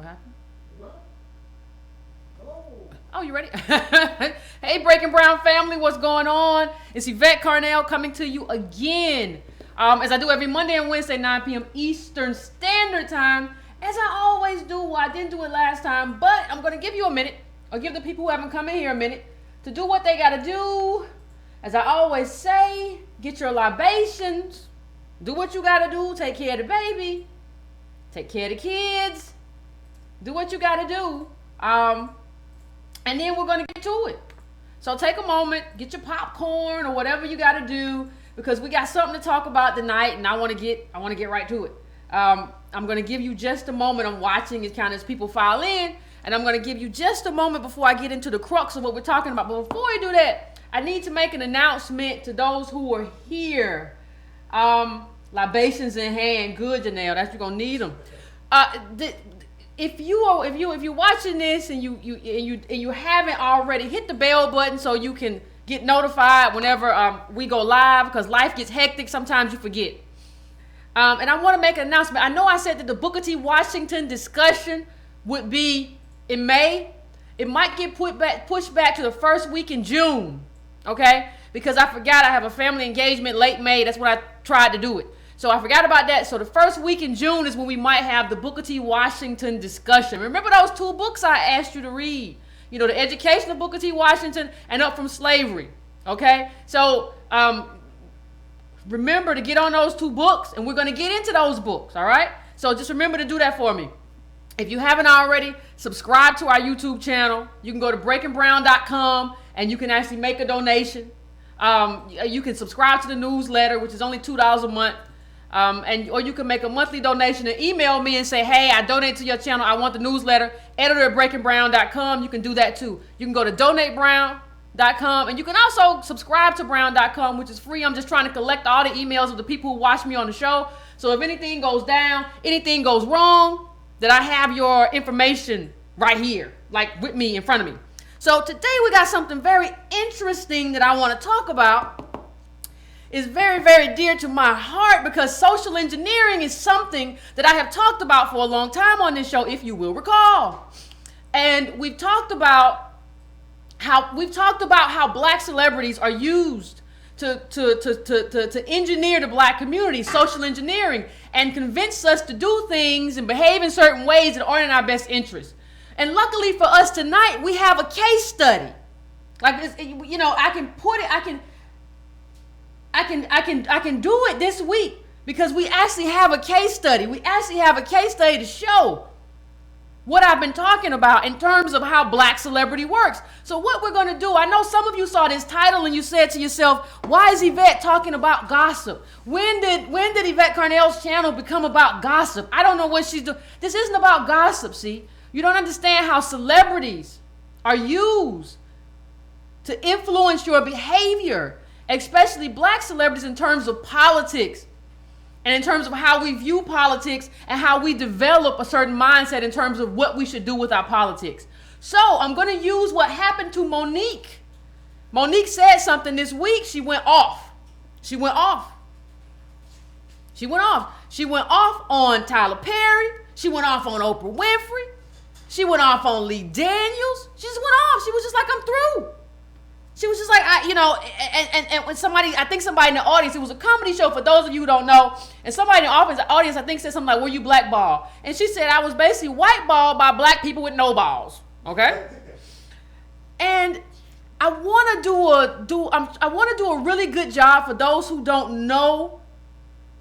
What happened? What? Hello. Oh, you ready? Hey, Breaking Brown family, what's going on? It's Yvette Carnell coming to you again. As I do every Monday and Wednesday, 9 p.m. Eastern Standard Time. As I always do. Well, I didn't do it last time, but I'm going to give you a minute. I'll give the people who haven't come in here a minute to do what they got to do. As I always say, get your libations. Do what you got to do. Take care of the baby. Take care of the kids. Do what you got to do. And then we're going to get to it. So take a moment, get your popcorn or whatever you got to do, because we got something to talk about tonight, and I want to get right to it. I'm going to give you just a moment. I'm watching it kind of as people file in, and I'm going to give you just a moment before I get into the crux of what we're talking about. But before I do that, I need to make an announcement to those who are here. Libations in hand. Good, Janelle. That's, you're going to need them. If you're watching this and you haven't already, hit the bell button so you can get notified whenever we go live, because life gets hectic. Sometimes you forget. And I want to make an announcement. I know I said that the Booker T. Washington discussion would be in May. It might get pushed back to the first week in June, okay? Because I forgot I have a family engagement late May. That's when I tried to do it. So I forgot about that. So the first week in June is when we might have the Booker T. Washington discussion. Remember those two books I asked you to read? You know, The Education of Booker T. Washington and Up from Slavery, okay? So remember to get on those two books, and we're going to get into those books, all right? So just remember to do that for me. If you haven't already, subscribe to our YouTube channel. You can go to breakingbrown.com, and you can actually make a donation. You can subscribe to the newsletter, which is only $2 a month. Or you can make a monthly donation and email me and say, hey, I donate to your channel. I want the newsletter. Editor at breakingbrown.com. You can do that too. You can go to donatebrown.com, and you can also subscribe to brown.com, which is free. I'm just trying to collect all the emails of the people who watch me on the show. So if anything goes down, anything goes wrong, that I have your information right here, like with me in front of me. So today we got something very interesting that I want to talk about. Is very, very dear to my heart, because social engineering is something that I have talked about for a long time on this show, if you will recall. And we've talked about how black celebrities are used to engineer the black community, social engineering, and convince us to do things and behave in certain ways that aren't in our best interest. And luckily for us tonight, we have a case study. Like, you know, I can do it this week because we actually have a case study. We actually have a case study to show what I've been talking about in terms of how black celebrity works. So what we're going to do, I know some of you saw this title and you said to yourself, why is Yvette talking about gossip? When did Yvette Carnell's channel become about gossip? I don't know what she's doing. This isn't about gossip, see? You don't understand how celebrities are used to influence your behavior, especially black celebrities, in terms of politics and in terms of how we view politics and how we develop a certain mindset in terms of what we should do with our politics. So I'm going to use what happened to Monique. Monique said something this week. She went off. She went off on Tyler Perry. She went off on Oprah Winfrey. She went off on Lee Daniels. She just went off. She was just like, I'm through. She was just like, and when somebody, I think somebody in the audience, it was a comedy show for those of you who don't know, and somebody in the audience, I think, said something like, were you blackballed? And she said, I was basically whiteballed by black people with no balls, okay? And I want to do a really good job for those who don't know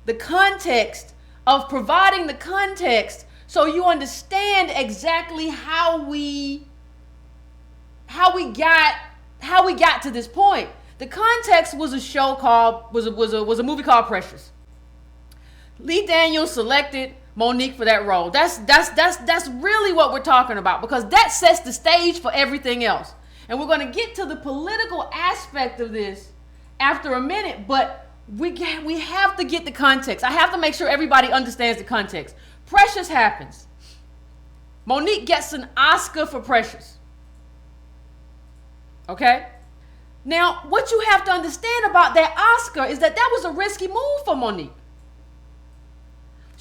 the context of providing the context so you understand exactly how we got to this point. The context was a movie called Precious. Lee Daniels selected Monique for that role. That's really what we're talking about, because that sets the stage for everything else. And we're going to get to the political aspect of this after a minute, but we have to get the context. I have to make sure everybody understands the context. Precious happens. Monique gets an Oscar for Precious. Okay? Now, what you have to understand about that Oscar is that was a risky move for Monique.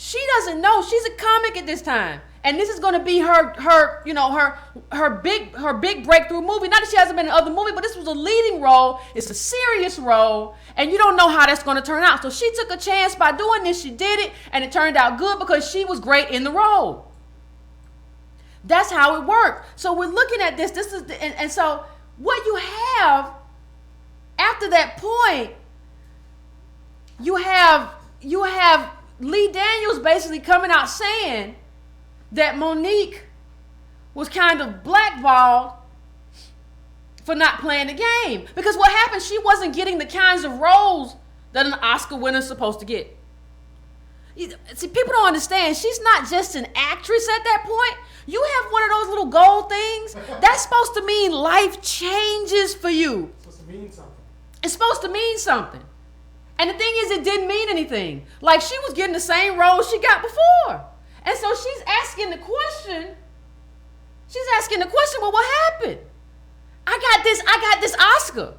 She doesn't know she's a comic at this time. And this is going to be her big breakthrough movie. Not that she hasn't been in other movies, but this was a leading role. It's a serious role, and you don't know how that's going to turn out. So she took a chance by doing this. She did it, and it turned out good because she was great in the role. That's how it worked. So we're looking at this. And so what you have after that point, you have Lee Daniels basically coming out saying that Monique was kind of blackballed for not playing the game. Because what happened, she wasn't getting the kinds of roles that an Oscar winner is supposed to get. See, people don't understand. She's not just an actress at that point. You have one of those little gold things. That's supposed to mean life changes for you. It's supposed to mean something. It's supposed to mean something. And the thing is, it didn't mean anything. Like, she was getting the same role she got before. And so she's asking the question, well, what happened? I got this Oscar.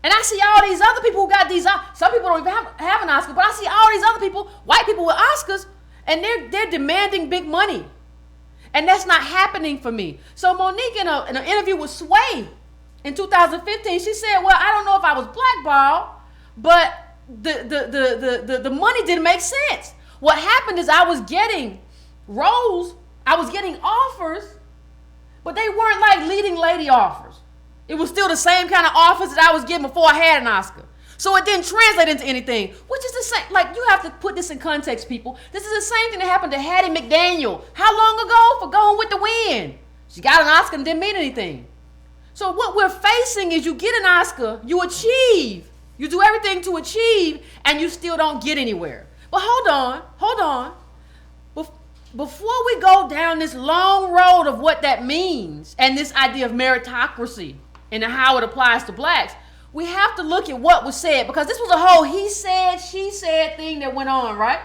And I see all these other people who got these, some people don't even have an Oscar, but I see all these other people, white people with Oscars, and they're demanding big money. And that's not happening for me. So Monique, in an interview with Sway in 2015, she said, well, I don't know if I was blackballed, but the money didn't make sense. What happened is I was getting roles, I was getting offers, but they weren't like leading lady offers. It was still the same kind of offers that I was getting before I had an Oscar. So it didn't translate into anything, which is the same. Like, you have to put this in context, people. This is the same thing that happened to Hattie McDaniel. How long ago? For Going with the Wind. She got an Oscar and didn't mean anything. So what we're facing is you get an Oscar, you achieve, you do everything to achieve, and you still don't get anywhere. But hold on. Before we go down this long road of what that means and this idea of meritocracy and how it applies to blacks, we have to look at what was said, because this was a whole he said, she said thing that went on, right?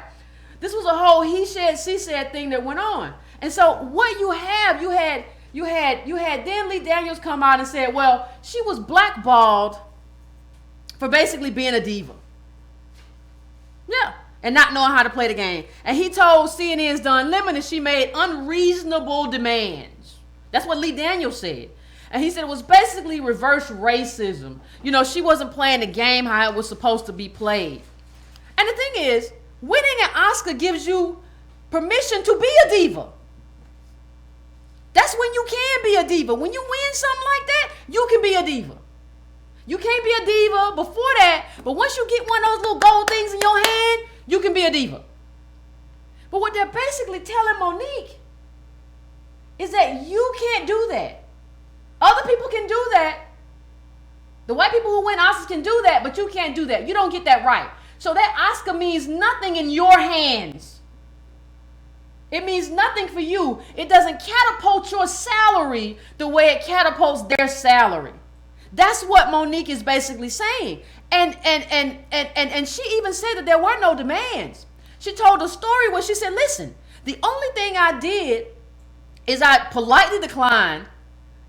This was a whole he said, she said thing that went on. And so what you had then Lee Daniels come out and said, well, she was blackballed for basically being a diva. Yeah. And not knowing how to play the game. And he told CNN's The Unlimited she made unreasonable demands. That's what Lee Daniels said. And he said it was basically reverse racism. You know, she wasn't playing the game how it was supposed to be played. And the thing is, winning an Oscar gives you permission to be a diva. That's when you can be a diva. When you win something like that, you can be a diva. You can't be a diva before that, but once you get one of those little gold things in your hand, you can be a diva. But what they're basically telling Monique is that you can't do that. Other people can do that. The white people who win Oscars can do that, but you can't do that. You don't get that right. So that Oscar means nothing in your hands. It means nothing for you. It doesn't catapult your salary the way it catapults their salary. That's what Monique is basically saying. And she even said that there were no demands. She told a story where she said, listen, the only thing I did is I politely declined,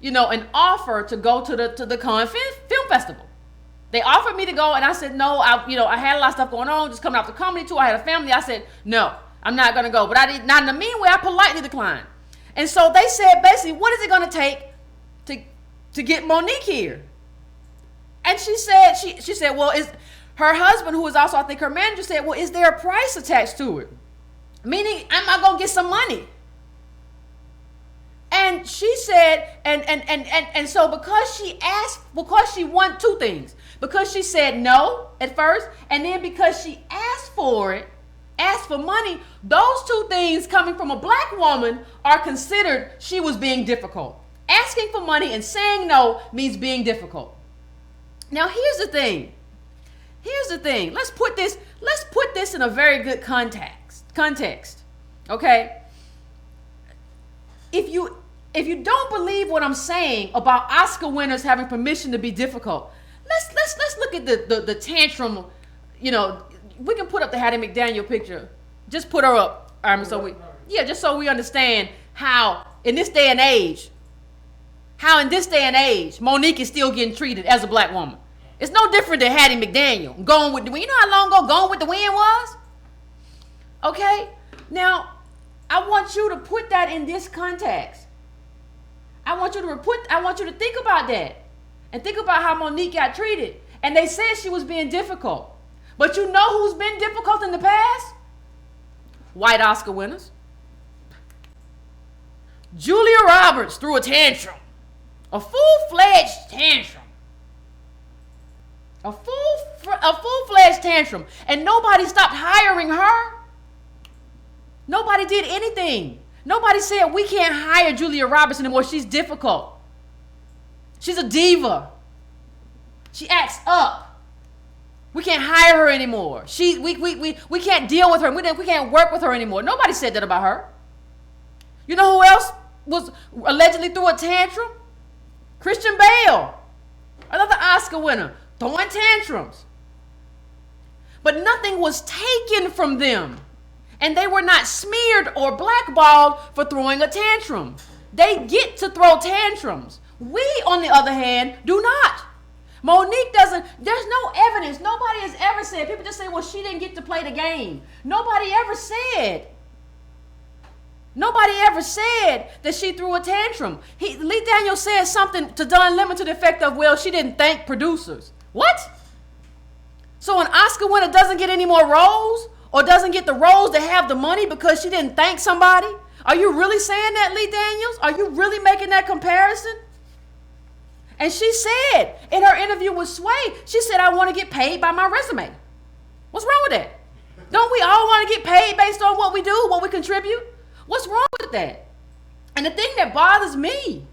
an offer to go to the Cannes Film Festival. They offered me to go, and I said, no, I had a lot of stuff going on, just coming off the comedy tour. I had a family. I said, no, I'm not going to go. But I did not. In the meanwhile, I politely declined. And so they said, basically, what is it going to take to get Monique here? And she said, she said, well, is her husband, who was also, I think, her manager, said, well, is there a price attached to it? Meaning, am I going to get some money? And she said, and so because she won two things, because she said no at first, and then because she asked for money, those two things coming from a black woman are considered she was being difficult. Asking for money and saying no means being difficult. Now, here's the thing. Let's put this in a very good context. Okay? If you don't believe what I'm saying about Oscar winners having permission to be difficult, let's look at the tantrum. We can put up the Hattie McDaniel picture. Just put her up, just so we understand how in this day and age, Monique is still getting treated as a black woman. It's no different than Hattie McDaniel. Going with the Wind. You know how long ago Going with the Wind was? Okay? Now, I want you to put that in this context. I want you to think about that. And think about how Monique got treated. And they said she was being difficult. But you know who's been difficult in the past? White Oscar winners. Julia Roberts threw a tantrum. A full-fledged tantrum. A full-fledged tantrum. And nobody stopped hiring her. Nobody did anything. Nobody said we can't hire Julia Roberts anymore. She's difficult. She's a diva. She acts up. We can't hire her anymore. We can't deal with her. We can't work with her anymore. Nobody said that about her. You know who else was allegedly threw a tantrum? Christian Bale, another Oscar winner, throwing tantrums. But nothing was taken from them. And they were not smeared or blackballed for throwing a tantrum. They get to throw tantrums. We, on the other hand, do not. Monique doesn't, there's no evidence. Nobody has ever said, people just say, well, she didn't get to play the game. Nobody ever said that she threw a tantrum. Lee Daniels said something to Don Lemon to the effect of, well, she didn't thank producers. What? So an Oscar winner doesn't get any more roles? Or doesn't get the roles to have the money because she didn't thank somebody? Are you really saying that, Lee Daniels? Are you really making that comparison? And she said in her interview with Sway, she said, I want to get paid by my resume. What's wrong with that? Don't we all want to get paid based on what we do, what we contribute? What's wrong with that? And the thing that bothers me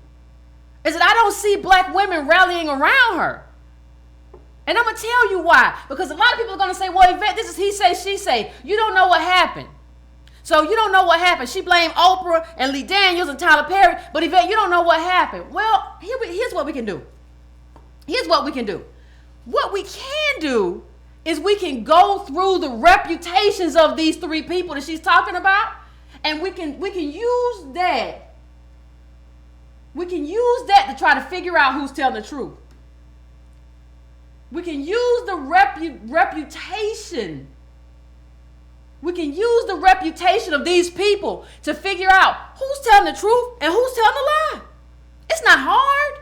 is that I don't see black women rallying around her. And I'm going to tell you why. Because a lot of people are going to say, well, Yvette, this is he say, she say. You don't know what happened. So you don't know what happened. She blamed Oprah and Lee Daniels and Tyler Perry. But Yvette, you don't know what happened. Well, here's what we can do. What we can do is we can go through the reputations of these three people that she's talking about. And we can use that. We can use that to try to figure out who's telling the truth. We can use the reputation. We can use the reputation of these people to figure out who's telling the truth and who's telling the lie. It's not hard.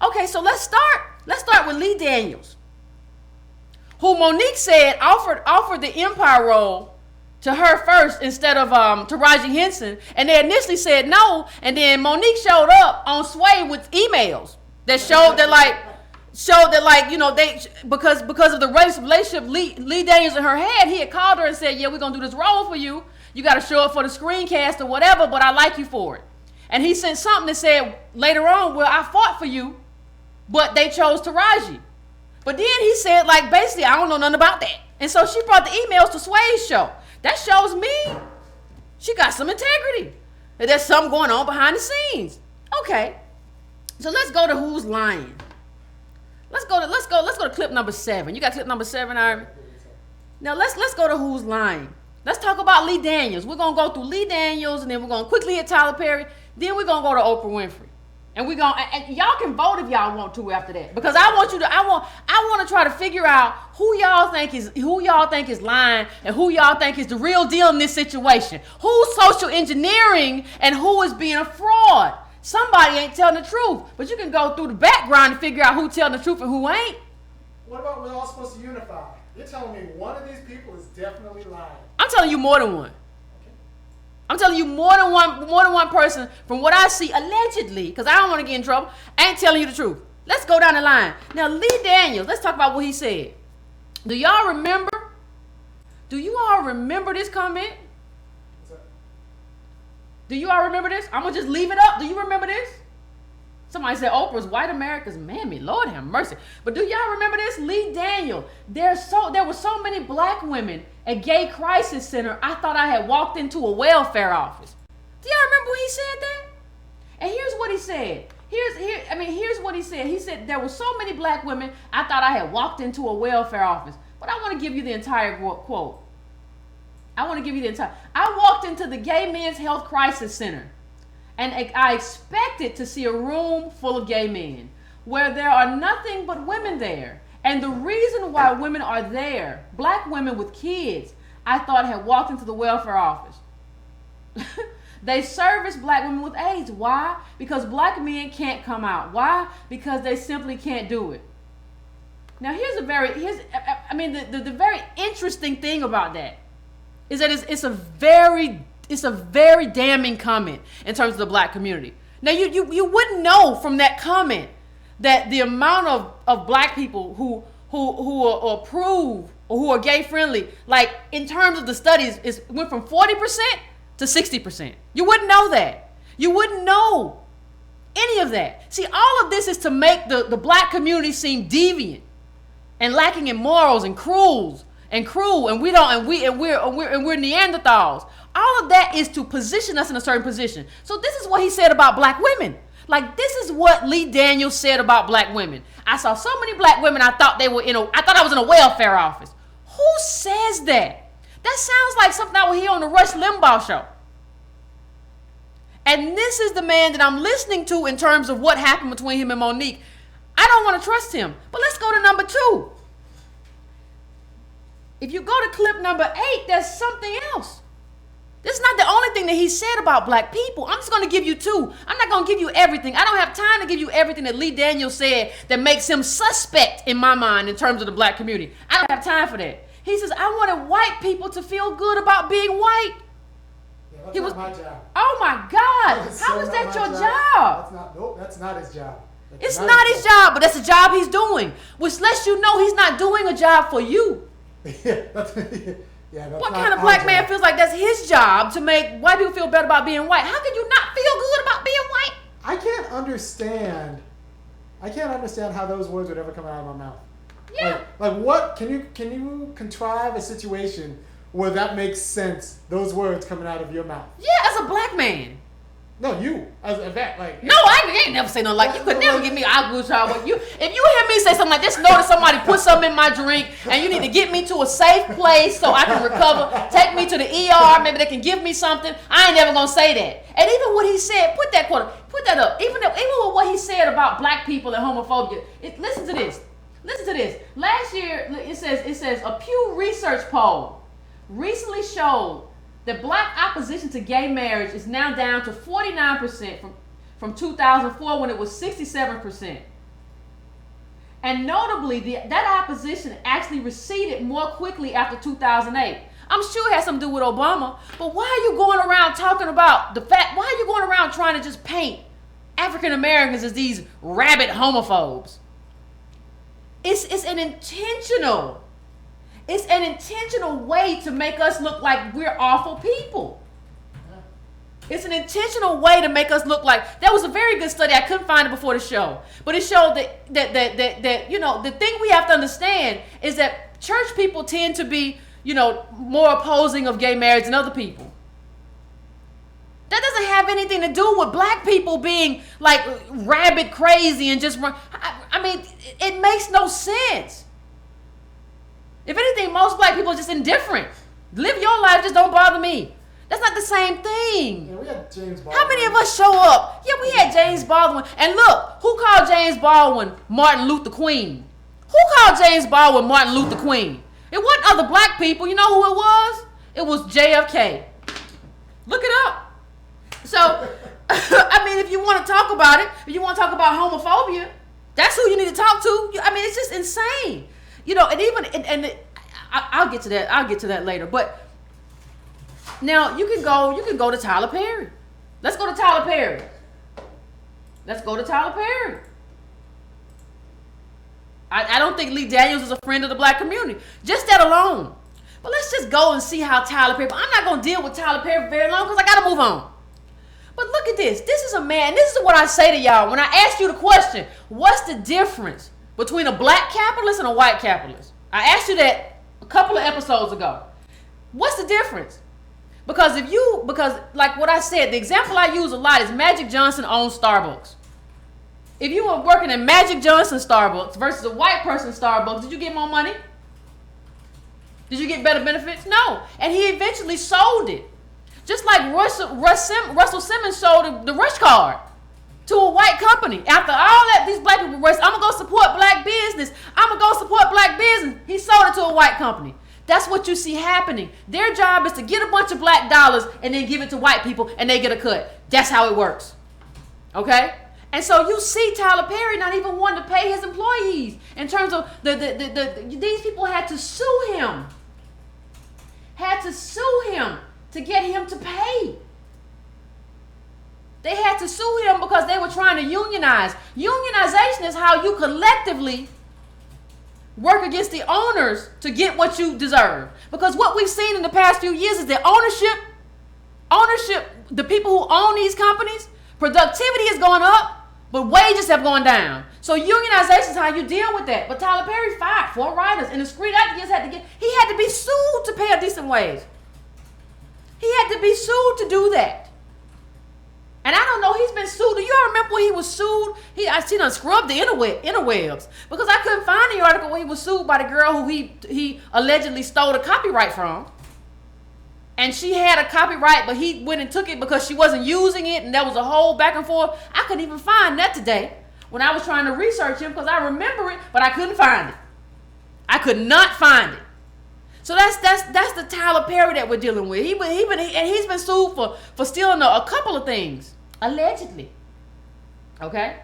Okay, so let's start with Lee Daniels, who Monique said offered the Empire role to her first instead of Taraji Henson, and they initially said no, and then Monique showed up on Sway with emails that showed that you know, they because of the relationship Lee Daniels in her head, he had called her and said, yeah, we're gonna do this role for you. You got to show up for the screencast or whatever, but I like you for it. And he sent something that said later on, well, I fought for you, but they chose Taraji. But then he said, like, basically, I don't know nothing about that. And so she brought the emails to Sway's show. That shows me she got some integrity. That there's something going on behind the scenes. Okay, so let's go to who's lying. Let's go to clip number 7. You got clip number 7, Iron? Now let's go to who's lying. Let's talk about Lee Daniels. We're gonna go through Lee Daniels, and then we're gonna quickly hit Tyler Perry. Then we're gonna go to Oprah Winfrey, and and y'all can vote if y'all want to after that, because I want to try to figure out who y'all think is lying and who y'all think is the real deal in this situation. Who's social engineering and who is being a fraud? Somebody ain't telling the truth, but you can go through the background and figure out who's telling the truth and who ain't. What about we're all supposed to unify? You're telling me one of these people is definitely lying. I'm telling you more than one. Okay. I'm telling you more than one person from what I see allegedly, because I don't want to get in trouble, ain't telling you the truth. Let's go down the line. Now, Lee Daniels, let's talk about what he said. Do you all remember this comment? Do you all remember this? I'm going to just leave it up. Do you remember this? Somebody said Oprah's white America's mammy. Lord have mercy. But do y'all remember this? Lee Daniels. There were so many black women at Gay Crisis Center, I thought I had walked into a welfare office. Do y'all remember when he said that? And here's what he said. Here's what he said. He said there were so many black women, I thought I had walked into a welfare office. But I want to give you the entire quote. I walked into the Gay Men's Health Crisis Center, and I expected to see a room full of gay men where there are nothing but women there. And the reason why women are there, black women with kids, I thought had walked into the welfare office. They service black women with AIDS. Why? Because black men can't come out. Why? Because they simply can't do it. Now the very interesting thing about that is that it's a very damning comment in terms of the black community. Now you wouldn't know from that comment that the amount of black people who approve or who are gay friendly, like in terms of the studies, went from 40% to 60%. You wouldn't know that. You wouldn't know any of that. See, all of this is to make the black community seem deviant and lacking in morals and cruel, and we're Neanderthals. All of that is to position us in a certain position. So this is what he said about black women. Like, this is what Lee Daniels said about black women. I saw so many black women, I thought I was in a welfare office. Who says that? That sounds like something I would hear on the Rush Limbaugh show. And this is the man that I'm listening to in terms of what happened between him and Monique. I don't want to trust him. But let's go to number 2. If you go to clip number 8, there's something else. This is not the only thing that he said about black people. I'm just going to give you 2. I'm not going to give you everything. I don't have time to give you everything that Lee Daniels said that makes him suspect in my mind in terms of the black community. I don't have time for that. He says, I wanted white people to feel good about being white. Yeah, that's not my job. Oh my God. How is that your job? That's not his job. It's not his job, but that's the job he's doing, which lets you know he's not doing a job for you. That's what kind of black man feels like that's his job to make white people feel better about being white? How can you not feel good about being white? I can't understand how those words would ever come out of my mouth. Yeah. Like what can you contrive a situation where that makes sense? Those words coming out of your mouth. Yeah, as a black man. No, you as Yvette, like. No, I ain't never say nothing like you. Could never give me a good job with you. If you hear me say something like this, know that somebody put something in my drink, and you need to get me to a safe place so I can recover. Take me to the ER. Maybe they can give me something. I ain't never gonna say that. And even what he said, put that up. Even with what he said about black people and homophobia. Listen to this. Last year, it says a Pew Research poll recently showed that black opposition to gay marriage is now down to 49% from 2004 when it was 67%. And notably, that opposition actually receded more quickly after 2008. I'm sure it has something to do with Obama, but why are you going around talking about why are you going around trying to just paint African Americans as these rabid homophobes? It's an intentional way to make us look like we're awful people. It's an intentional way to make us look like. There was a very good study. I couldn't find it before the show, but it showed that the thing we have to understand is that church people tend to be more opposing of gay marriage than other people. That doesn't have anything to do with black people being like rabid crazy and just run. I mean, it makes no sense. If anything, most black people are just indifferent. Live your life, just don't bother me. That's not the same thing. Yeah, we had James Baldwin. How many of us show up? Yeah, we had James Baldwin. And look, who called James Baldwin Martin Luther Queen? Who called James Baldwin Martin Luther Queen? It wasn't other black people. You know who it was? It was JFK. Look it up. So, I mean, if you want to talk about it, if you want to talk about homophobia, that's who you need to talk to. I mean, it's just insane. I'll get to that. I'll get to that later. But now you can go to Tyler Perry. Let's go to Tyler Perry. I don't think Lee Daniels is a friend of the black community. Just that alone. But let's just go and see how Tyler Perry. I'm not going to deal with Tyler Perry for very long because I got to move on. But look at this. This is a man. This is what I say to y'all. When I ask you the question, what's the difference between a black capitalist and a white capitalist? I asked you that a couple of episodes ago. What's the difference? Because like what I said, the example I use a lot is Magic Johnson owns Starbucks. If you were working at Magic Johnson Starbucks versus a white person Starbucks, did you get more money? Did you get better benefits? No. And he eventually sold it. Just like Russell Simmons sold the Rush card to a white company. After all that, these black people, I'm going to go support black business. He sold it to a white company. That's what you see happening. Their job is to get a bunch of black dollars and then give it to white people and they get a cut. That's how it works. Okay? And so you see Tyler Perry not even wanting to pay his employees in terms of these people had to sue him. Had to sue him to get him to pay. They had to sue him because they were trying to unionize. Unionization is how you collectively work against the owners to get what you deserve. Because what we've seen in the past few years is that ownership, the people who own these companies, productivity is going up, but wages have gone down. So unionization is how you deal with that. But Tyler Perry fired 4 writers, and the screenwriters he had to be sued to pay a decent wage. He had to be sued to do that. And I don't know, he's been sued. Do you all remember when he was sued? I seen him scrub the interwebs because I couldn't find the article where he was sued by the girl who he allegedly stole the copyright from. And she had a copyright, but he went and took it because she wasn't using it, and there was a whole back and forth. I couldn't even find that today when I was trying to research him because I remember it, but I couldn't find it. I could not find it. So that's the Tyler Perry that we're dealing with. He's been sued for stealing a couple of things, allegedly. Okay,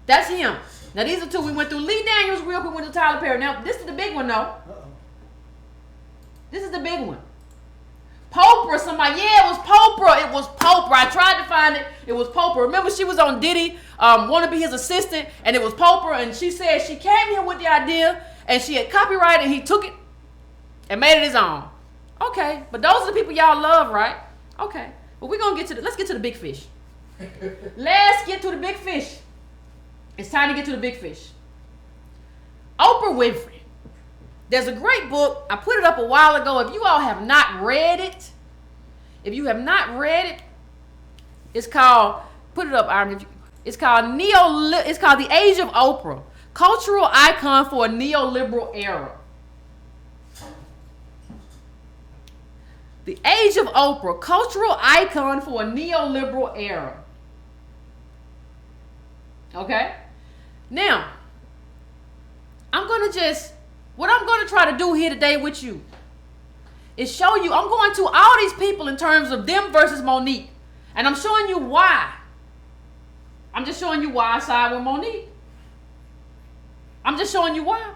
that's him. Now these are 2 we went through. Lee Daniels, real quick, went to Tyler Perry. Now this is the big one, though. Uh-oh. This is the big one. Oprah, somebody, yeah, it was Oprah. It was Oprah. I tried to find it. It was Oprah. Remember, she was on Diddy, want to be his assistant, and it was Oprah, and she said she came here with the idea, and she had copyrighted, and he took it and made it his own. Okay, but those are the people y'all love, right? Okay, but we're gonna let's get to the big fish. Let's get to the big fish. It's time to get to the big fish. Oprah Winfrey. There's a great book. I put it up a while ago. If you all have not read it, it's called, put it up, Iron. It's called The Age of Oprah, Cultural Icon for a Neoliberal Era. The Age of Oprah, Cultural Icon for a Neoliberal Era. Okay? Now, what I'm going to try to do here today with you is show you, I'm going to all these people in terms of them versus Monique. And I'm showing you why. I'm just showing you why I side with Monique. I'm just showing you why.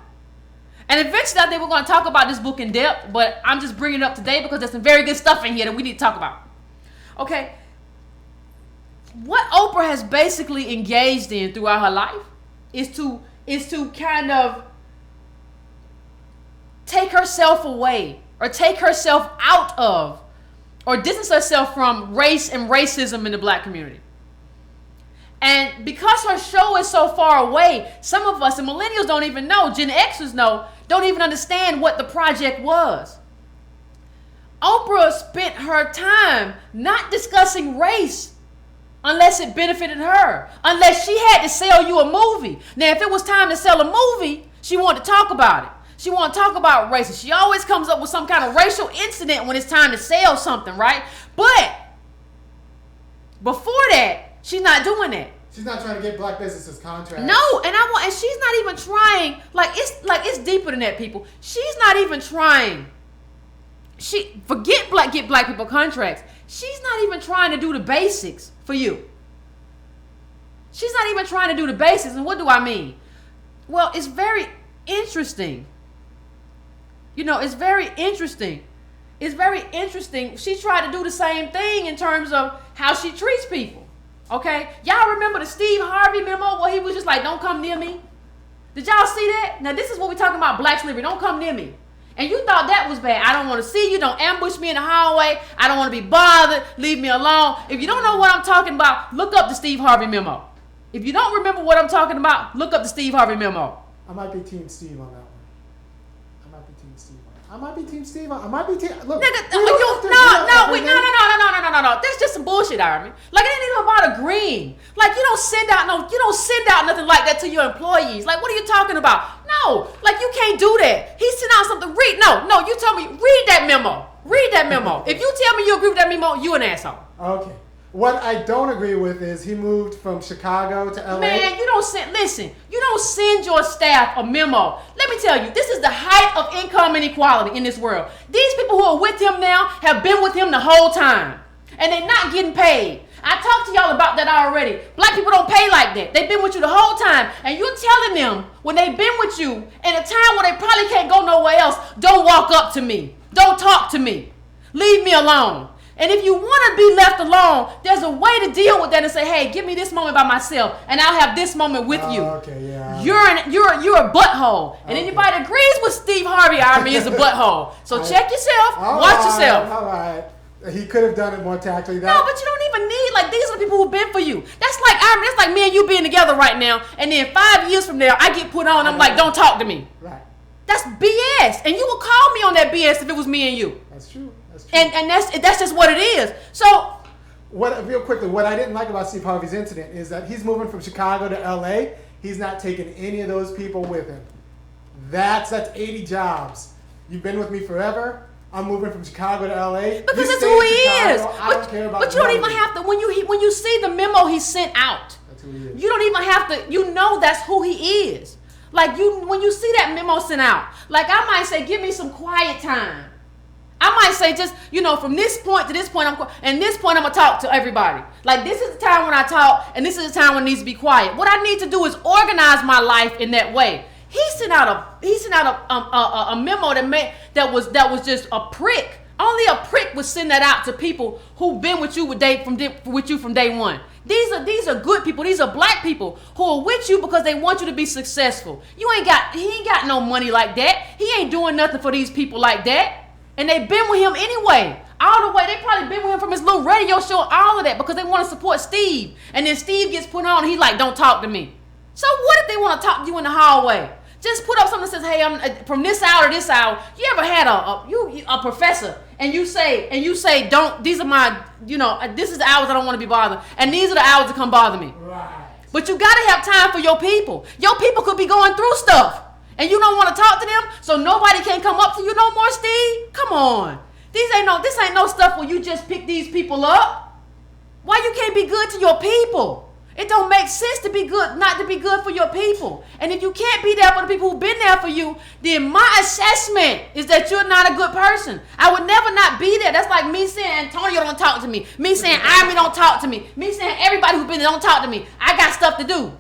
And eventually I think we're going to talk about this book in depth, but I'm just bringing it up today because there's some very good stuff in here that we need to talk about. Okay. What Oprah has basically engaged in throughout her life is to kind of take herself away or take herself out of or distance herself from race and racism in the black community. And because her show is so far away, some of us, and millennials don't even know, Gen Xers don't even understand what the project was. Oprah spent her time not discussing race unless it benefited her, unless she had to sell you a movie. Now, if it was time to sell a movie, she wanted to talk about it. She want to talk about race. She always comes up with some kind of racial incident when it's time to sell something, right? But before that, she's not doing that. She's not trying to get black businesses contracts. No, and she's not even trying. It's deeper than that, people. She's not even trying. Get black people contracts. She's not even trying to do the basics for you. She's not even trying to do the basics. And what do I mean? Well, it's very interesting. It's very interesting. It's very interesting. She tried to do the same thing in terms of how she treats people. Okay? Y'all remember the Steve Harvey memo where he was just like, don't come near me? Did y'all see that? Now, this is what we're talking about, black slavery. Don't come near me. And you thought that was bad. I don't want to see you. Don't ambush me in the hallway. I don't want to be bothered. Leave me alone. If you don't know what I'm talking about, look up the Steve Harvey memo. If you don't remember what I'm talking about, look up the Steve Harvey memo. I might be Team Steve on that one. I might be Team Steve. I might be Team. Look, nigga, no. That's just some bullshit, Iron. Like, it ain't even about agreeing. Like, you don't send out nothing like that to your employees. Like, what are you talking about? No, like, you can't do that. He sent out something. No. You tell me. Read that memo. If you tell me you agree with that memo, you an asshole. Okay. What I don't agree with is he moved from Chicago to LA. Man, you don't send your staff a memo. Let me tell you, this is the height of income inequality in this world. These people who are with him now have been with him the whole time. And they're not getting paid. I talked to y'all about that already. Black people don't pay like that. They've been with you the whole time. And you're telling them when they've been with you in a time where they probably can't go nowhere else, don't walk up to me. Don't talk to me. Leave me alone. And if you want to be left alone, there's a way to deal with that and say, hey, give me this moment by myself, and I'll have this moment with you. Okay, yeah. You're a butthole. And anybody that agrees with Steve Harvey Army is a butthole. So check yourself, watch yourself. All right. He could have done it more tactfully. No, but you don't even need, like, these are the people who've been for you. That's like me and you being together right now, and then 5 years from now, I get put on, I'm like, don't talk to me. Right. That's BS. And you would call me on that BS if it was me and you. That's true. That's true. And that's just what it is. So, real quickly, what I didn't like about Steve Harvey's incident is that he's moving from Chicago to LA. He's not taking any of those people with him. That's 80 jobs. You've been with me forever. I'm moving from Chicago to LA. Because that's who he is. I don't care about. But you don't even have to. When you see the memo he sent out, that's who he is. You don't even have to. You know that's who he is. Like when you see that memo sent out, like I might say, give me some quiet time. I might say just, from this point to this point, and this point I'm gonna talk to everybody. Like this is the time when I talk, and this is the time when it needs to be quiet. What I need to do is organize my life in that way. He sent out a memo that was just a prick. Only a prick would send that out to people who've been with you from day one. These are good people. These are black people who are with you because they want you to be successful. He ain't got no money like that. He ain't doing nothing for these people like that. And they've been with him anyway. All the way. They probably been with him from his little radio show, all of that, because they want to support Steve. And then Steve gets put on and he's like, don't talk to me. So what if they want to talk to you in the hallway? Just put up something that says, hey, I'm from this hour to this hour. You ever had a professor and you say, don't, these are my, this is the hours I don't want to be bothered. And these are the hours that come bother me. Right. But you got to have time for your people. Your people could be going through stuff. And you don't want to talk to them, so nobody can come up to you no more, Steve? Come on. This ain't no stuff where you just pick these people up. Why you can't be good to your people? It don't make sense to be good, not to be good for your people. And if you can't be there for the people who've been there for you, then my assessment is that you're not a good person. I would never not be there. That's like me saying Antonio don't talk to me. Me saying Amy don't talk to me. Me saying everybody who's been there don't talk to me. I got stuff to do.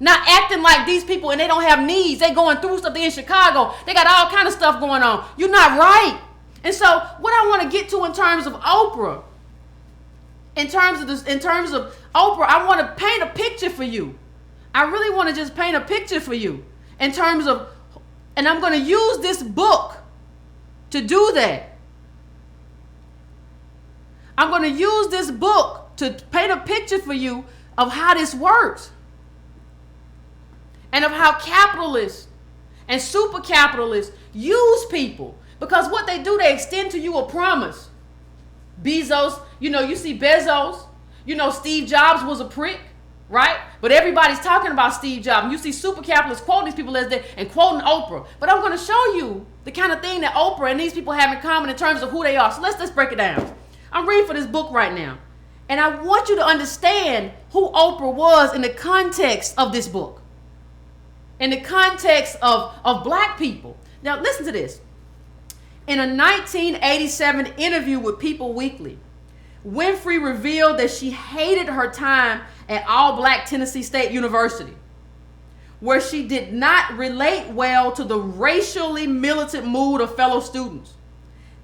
Not acting like these people and they don't have needs. They going through stuff. They in Chicago. They got all kind of stuff going on. You're not right. And so what I want to get to in terms of Oprah, in terms of Oprah, I want to paint a picture for you. I really want to just paint a picture for you in terms of, and I'm going to use this book to do that. I'm going to use this book to paint a picture for you of how this works. And of how capitalists and super capitalists use people. Because what they do, they extend to you a promise. Bezos, you see Bezos, Steve Jobs was a prick, right? But everybody's talking about Steve Jobs. And you see super capitalists quoting these people as and quoting Oprah. But I'm going to show you the kind of thing that Oprah and these people have in common in terms of who they are. So let's break it down. I'm reading for this book right now. And I want you to understand who Oprah was in the context of this book. In the context of black people. Now, listen to this. In a 1987 interview with People Weekly, Winfrey revealed that she hated her time at all-black Tennessee State University, where she did not relate well to the racially militant mood of fellow students.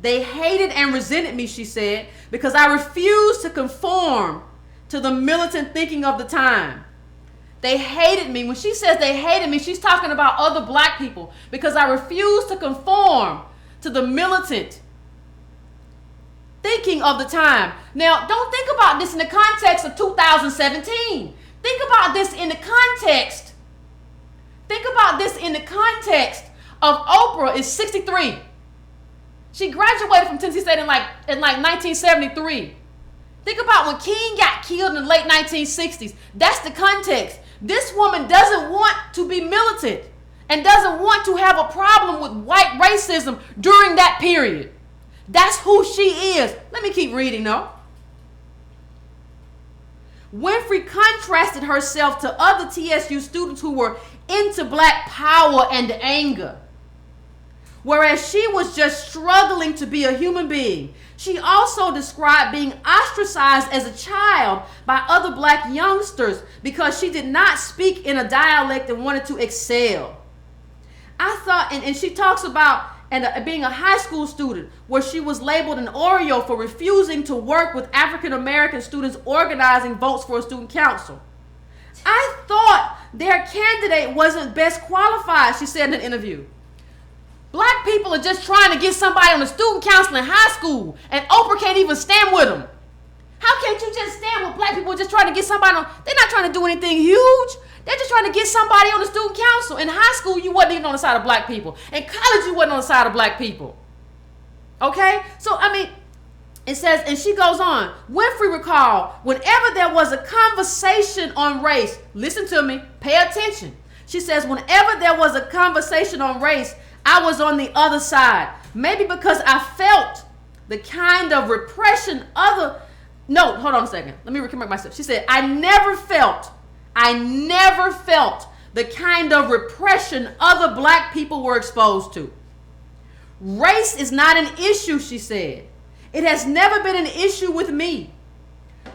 They hated and resented me, she said, because I refused to conform to the militant thinking of the time. They hated me. When she says they hated me, she's talking about other black people because I refused to conform to the militant thinking of the time. Now, don't think about this in the context of 2017. Think about this in the context. Think about this in the context of Oprah is 63. She graduated from Tennessee State in like 1973. Think about when King got killed in the late 1960s. That's the context. This woman doesn't want to be militant and doesn't want to have a problem with white racism during that period. That's who she is. Let me keep reading though. Winfrey contrasted herself to other TSU students who were into black power and anger. Whereas she was just struggling to be a human being. She also described being ostracized as a child by other black youngsters because she did not speak in a dialect and wanted to excel. I thought, and she talks about being a high school student where she was labeled an Oreo for refusing to work with African American students organizing votes for a student council. I thought their candidate wasn't best qualified, she said in an interview. Black people are just trying to get somebody on the student council in high school, and Oprah can't even stand with them. How can't you just stand with black people just trying to get somebody on? They're not trying to do anything huge. They're just trying to get somebody on the student council. In high school, you wasn't even on the side of black people. In college, you wasn't on the side of black people. Okay? So, it says, and she goes on, Winfrey recalled, whenever there was a conversation on race, listen to me, pay attention. She says, whenever there was a conversation on race, I was on the other side. Maybe because I felt the kind of repression No, hold on a second. Let me recorrect myself. She said, I never felt the kind of repression other black people were exposed to. Race is not an issue, she said. It has never been an issue with me.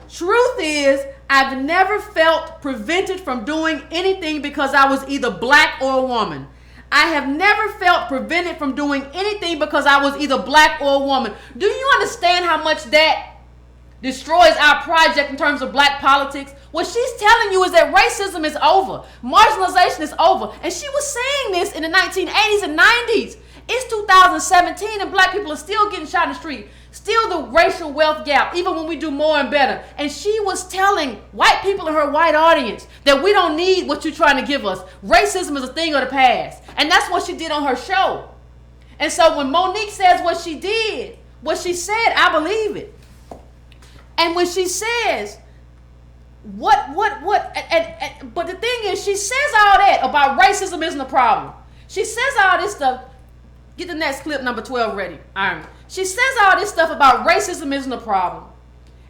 Truth is, I've never felt prevented from doing anything because I was either black or a woman. I have never felt prevented from doing anything because I was either black or a woman. Do you understand how much that destroys our project in terms of black politics? What she's telling you is that racism is over. Marginalization is over. And she was saying this in the 1980s and 90s. It's 2017 and black people are still getting shot in the street. Still the racial wealth gap, even when we do more and better. And she was telling white people in her white audience that we don't need what you're trying to give us. Racism is a thing of the past. And that's what she did on her show. And so when Monique says what she did, what she said, I believe it. And when she says, but the thing is, she says all that about racism isn't a problem. She says all this stuff. Get the next clip, number 12, ready. She says all this stuff about racism isn't a problem.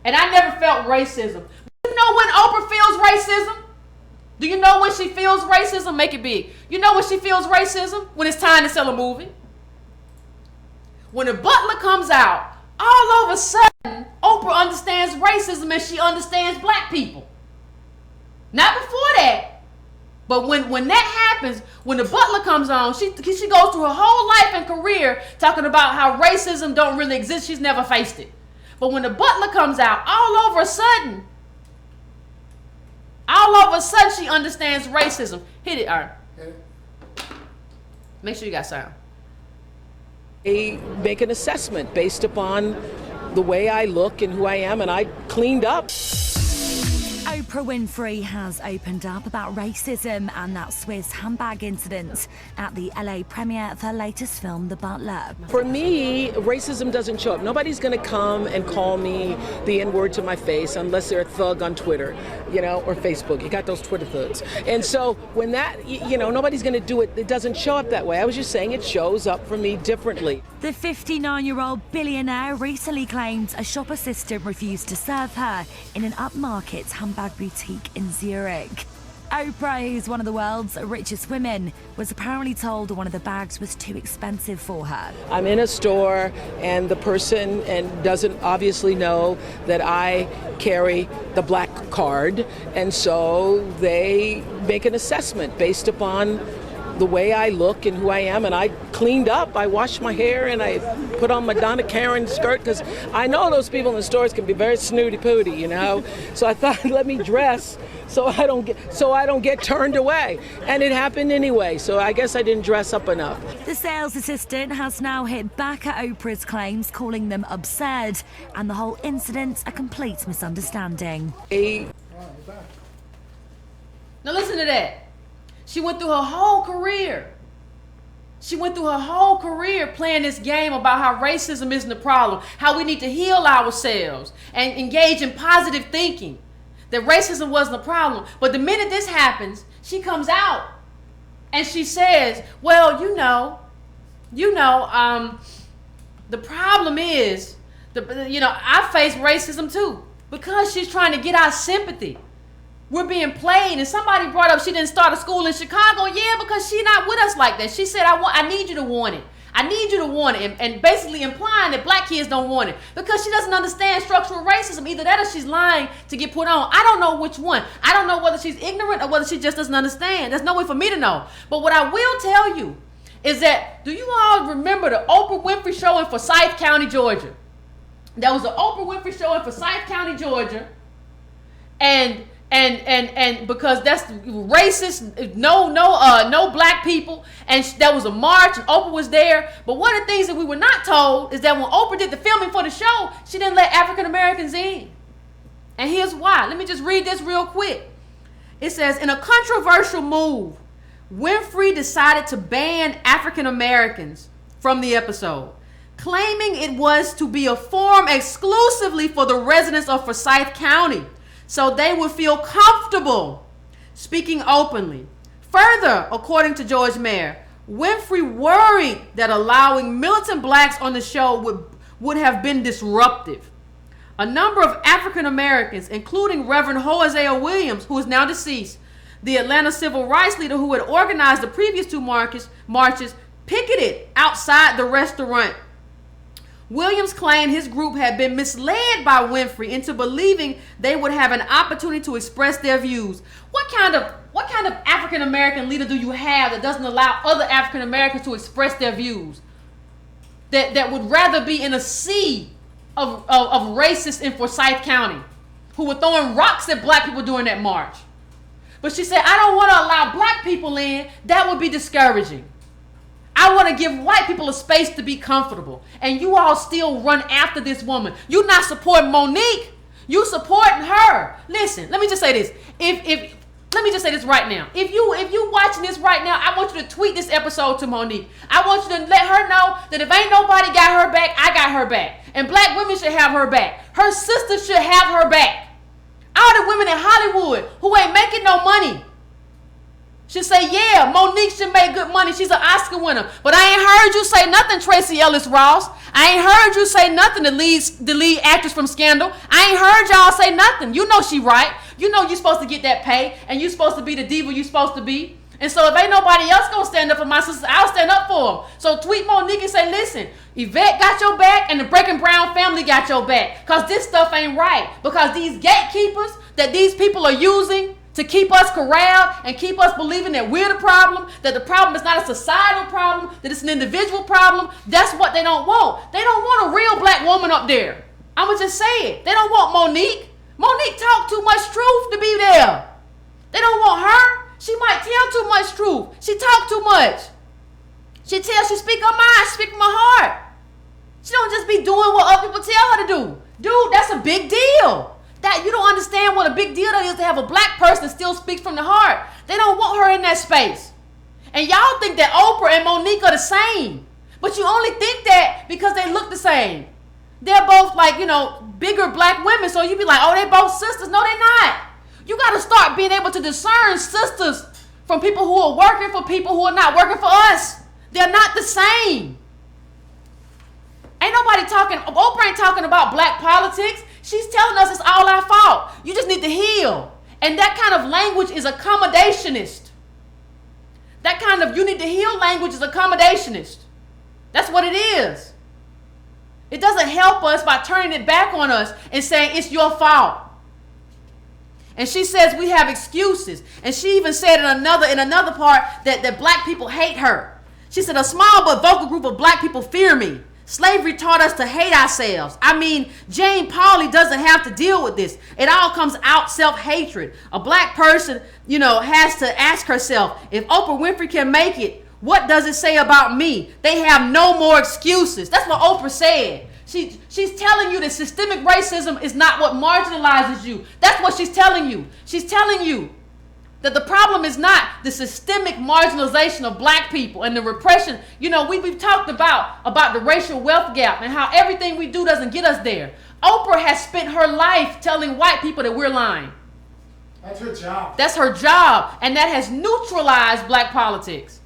And I never felt racism. You know when Oprah feels racism? Do you know when she feels racism? Make it big. You know when she feels racism? When it's time to sell a movie. When the butler comes out, all of a sudden, Oprah understands racism and she understands black people. Not before that. But when that happens, when the butler comes on, she goes through her whole life and career talking about how racism don't really exist. She's never faced it. But when the butler comes out, all over a sudden, she understands racism. Hit it, Art. Make sure you got sound. They make an assessment based upon the way I look and who I am, and I cleaned up. Oprah Winfrey has opened up about racism and that Swiss handbag incident at the LA premiere of her latest film, The Butler. For me, racism doesn't show up. Nobody's going to come and call me the N-word to my face unless they're a thug on Twitter, or Facebook. You got those Twitter thugs. And so when that, nobody's going to do it. It doesn't show up that way. I was just saying it shows up for me differently. The 59-year-old billionaire recently claimed a shop assistant refused to serve her in an upmarket handbag boutique in Zurich. Oprah, who's one of the world's richest women, was apparently told one of the bags was too expensive for her. I'm in a store and the person doesn't obviously know that I carry the black card, and so they make an assessment based upon the way I look and who I am, and I cleaned up. I washed my hair and I put on my Donna Karan skirt because I know those people in the stores can be very snooty pooty, So I thought, let me dress so I don't get turned away, and it happened anyway. So I guess I didn't dress up enough. The sales assistant has now hit back at Oprah's claims, calling them absurd, and the whole incident a complete misunderstanding. Now listen to that. She went through her whole career. Playing this game about how racism isn't a problem, how we need to heal ourselves and engage in positive thinking, that racism wasn't a problem. But the minute this happens, she comes out and she says, well, the problem is, I face racism too, because she's trying to get our sympathy. we're being played. And somebody brought up she didn't start a school in Chicago. Yeah, because she not with us like that. She said, I need you to want it. I need you to want it. And basically implying that black kids don't want it because she doesn't understand structural racism. Either that or she's lying to get put on. I don't know which one. I don't know whether she's ignorant or whether she just doesn't understand. There's no way for me to know. But what I will tell you is that, do you all remember the Oprah Winfrey show in Forsyth County, Georgia? There was an Oprah Winfrey show in Forsyth County, Georgia. And because that's racist, no black people, and there was a march, and Oprah was there. But one of the things that we were not told is that when Oprah did the filming for the show, she didn't let African Americans in. And here's why. Let me just read this real quick. It says, in a controversial move, Winfrey decided to ban African Americans from the episode, claiming it was to be a forum exclusively for the residents of Forsyth County, so they would feel comfortable speaking openly. Further, according to George Mayer, Winfrey worried that allowing militant blacks on the show would have been disruptive. A number of African Americans, including Reverend Hosea Williams, who is now deceased, the Atlanta civil rights leader who had organized the previous two marches, picketed outside the restaurant. Williams claimed his group had been misled by Winfrey into believing they would have an opportunity to express their views. What kind of African American leader do you have that doesn't allow other African Americans to express their views? That would rather be in a sea of racists in Forsyth County who were throwing rocks at black people during that march. But she said, I don't want to allow black people in. That would be discouraging. I want to give white people a space to be comfortable. And you all still run after this woman. You're not supporting Monique. You supporting her. Listen, let me just say this. Let me just say this right now. If you watching this right now, I want you to tweet this episode to Monique. I want you to let her know that if ain't nobody got her back, I got her back. And black women should have her back. Her sisters should have her back. All the women in Hollywood who ain't making no money should say, yeah, Monique should make good money. She's an Oscar winner. But I ain't heard you say nothing, Tracy Ellis Ross. I ain't heard you say nothing, the lead actress from Scandal. I ain't heard y'all say nothing. You know she right. You know you're supposed to get that pay, and you're supposed to be the diva you're supposed to be. And so if ain't nobody else gonna stand up for my sisters, I'll stand up for them. So tweet Monique and say, listen, Yvette got your back and the Breaking Brown family got your back. Because this stuff ain't right. Because these gatekeepers that these people are using to keep us corralled and keep us believing that we're the problem, that the problem is not a societal problem, that it's an individual problem, that's what they don't want. They don't want a real black woman up there. I'ma just say it. They don't want Monique. Monique talk too much truth to be there. They don't want her. She might tell too much truth. She talk too much. She speak her mind, speak from her heart. She don't just be doing what other people tell her to do. Dude, that's a big deal. That you don't understand what a big deal that is to have a black person that still speaks from the heart. They don't want her in that space. And y'all think that Oprah and Monique are the same. But you only think that because they look the same. They're both like, bigger black women. So you be like, oh, they both sisters. No, they're not. You got to start being able to discern sisters from people who are working for people who are not working for us. They're not the same. Ain't nobody talking, Oprah ain't talking about black politics. She's telling us it's all our fault. You just need to heal. And that kind of language is accommodationist. That kind of you need to heal language is accommodationist. That's what it is. It doesn't help us by turning it back on us and saying it's your fault. And she says we have excuses. And she even said in another part that black people hate her. She said a small but vocal group of black people fear me. Slavery taught us to hate ourselves. I mean, Jane Pauley doesn't have to deal with this. It all comes out self-hatred. A black person, has to ask herself, if Oprah Winfrey can make it, what does it say about me? They have no more excuses. That's what Oprah said. She's telling you that systemic racism is not what marginalizes you. That's what she's telling you. She's telling you that the problem is not the systemic marginalization of black people and the repression. We've talked about the racial wealth gap and how everything we do doesn't get us there. Oprah has spent her life telling white people that we're lying. That's her job. That's her job. And that has neutralized black politics.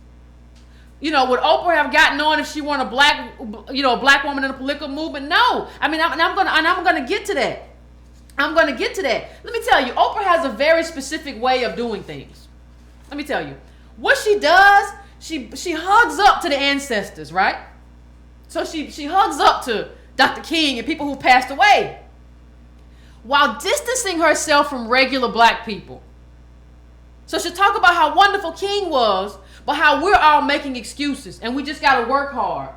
Would Oprah have gotten on if she weren't a black woman in the political movement? No. I mean, I'm gonna get to that. I'm going to get to that. Let me tell you, Oprah has a very specific way of doing things. Let me tell you. What she does, she hugs up to the ancestors, right? So she hugs up to Dr. King and people who passed away, while distancing herself from regular black people. So she'll talk about how wonderful King was, but how we're all making excuses and we just got to work hard.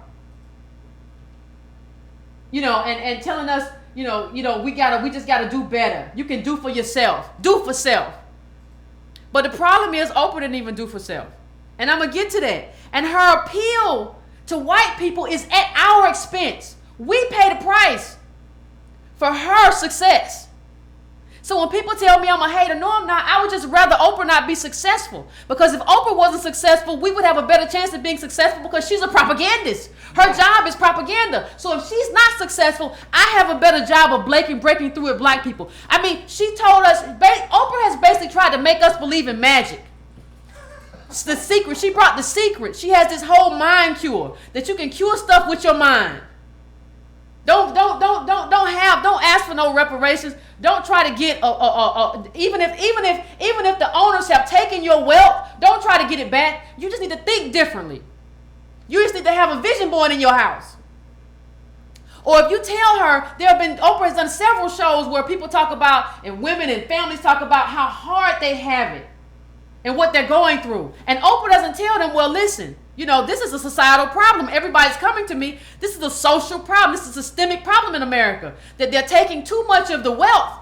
And telling us, we just got to do better. You can do for yourself. Do for self. But the problem is Oprah didn't even do for self. And I'm going to get to that. And her appeal to white people is at our expense. We pay the price for her success. So when people tell me I'm a hater, no, I'm not. I would just rather Oprah not be successful. Because if Oprah wasn't successful, we would have a better chance of being successful because she's a propagandist. Her job is propaganda. So if she's not successful, I have a better job of breaking through with black people. I mean, she told us, Oprah has basically tried to make us believe in magic. It's the secret. She brought the secret. She has this whole mind cure that you can cure stuff with your mind. Don't ask for no reparations. Don't try to get even if the owners have taken your wealth, don't try to get it back. You just need to think differently. You just need to have a vision board in your house. Or if you tell her, Oprah has done several shows where people talk about, and women and families talk about how hard they have it and what they're going through. And Oprah doesn't tell them, well, listen, this is a societal problem. Everybody's coming to me. This is a social problem. This is a systemic problem in America, that they're taking too much of the wealth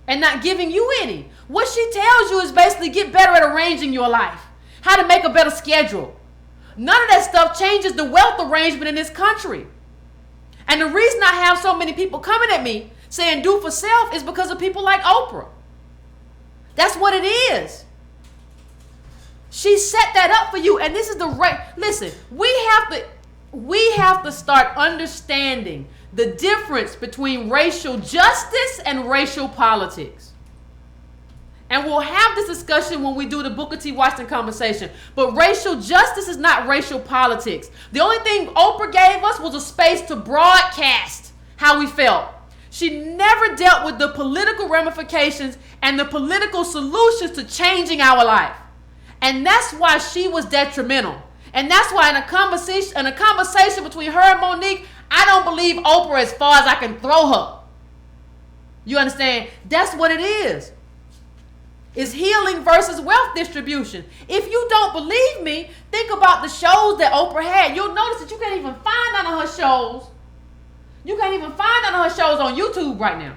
and not giving you any. What she tells you is basically get better at arranging your life, how to make a better schedule. None of that stuff changes the wealth arrangement in this country. And the reason I have so many people coming at me saying do for self is because of people like Oprah. That's what it is. She set that up for you, and this is the right. Listen, we have to start understanding the difference between racial justice and racial politics. And we'll have this discussion when we do the Booker T. Washington conversation. But racial justice is not racial politics. The only thing Oprah gave us was a space to broadcast how we felt. She never dealt with the political ramifications and the political solutions to changing our life. And that's why she was detrimental. And that's why in a conversation between her and Monique, I don't believe Oprah as far as I can throw her. You understand? That's what it is. It's healing versus wealth distribution. If you don't believe me, think about the shows that Oprah had. You'll notice that you can't even find none of her shows. You can't even find none of her shows on YouTube right now.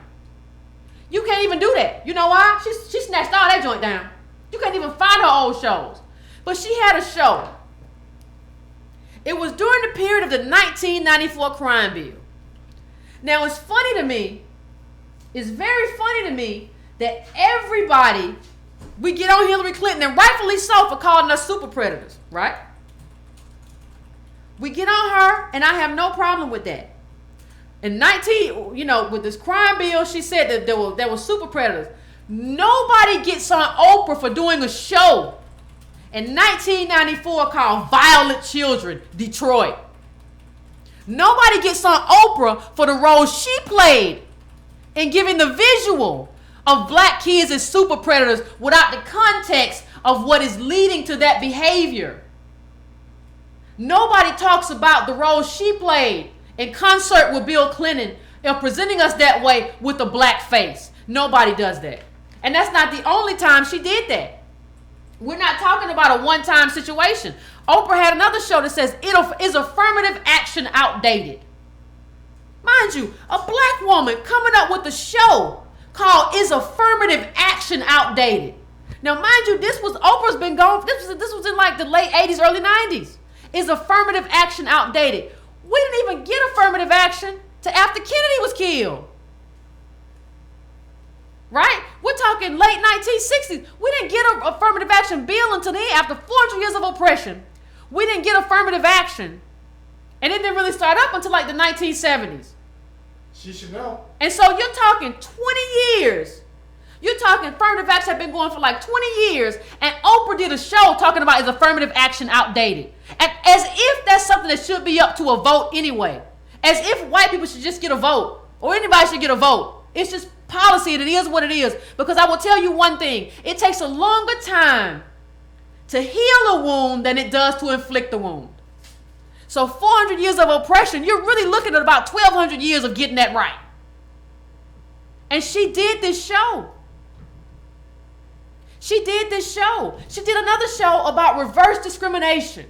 You can't even do that. You know why? She snatched all that joint down. You can't even find her old shows. But she had a show. It was during the period of the 1994 crime bill. Now, it's funny to me, it's very funny to me that everybody, we get on Hillary Clinton, and rightfully so, for calling us super predators, right? We get on her, and I have no problem with that. In with this crime bill, she said that there were super predators. Nobody gets on Oprah for doing a show in 1994 called Violent Children, Detroit. Nobody gets on Oprah for the role she played in giving the visual of black kids as super predators without the context of what is leading to that behavior. Nobody talks about the role she played in concert with Bill Clinton in presenting us that way with a black face. Nobody does that. And that's not the only time she did that. We're not talking about a one-time situation. Oprah had another show that says, is affirmative action outdated? Mind you, a black woman coming up with a show called Is Affirmative Action Outdated? Now, mind you, Oprah's been gone, this was in like the late 80s, early 90s. Is affirmative action outdated? We didn't even get affirmative action till after Kennedy was killed. Right? We're talking late 1960s. We didn't get an affirmative action bill until then, after 400 years of oppression. We didn't get affirmative action. And it didn't really start up until like the 1970s. She should know. And so you're talking 20 years. You're talking affirmative action have been going for like 20 years. And Oprah did a show talking about is affirmative action outdated. And as if that's something that should be up to a vote anyway. As if white people should just get a vote. Or anybody should get a vote. It's just policy, and it is what it is. Because I will tell you one thing. It takes a longer time to heal a wound than it does to inflict a wound. So 400 years of oppression, you're really looking at about 1,200 years of getting that right. And she did this show. She did another show about reverse discrimination.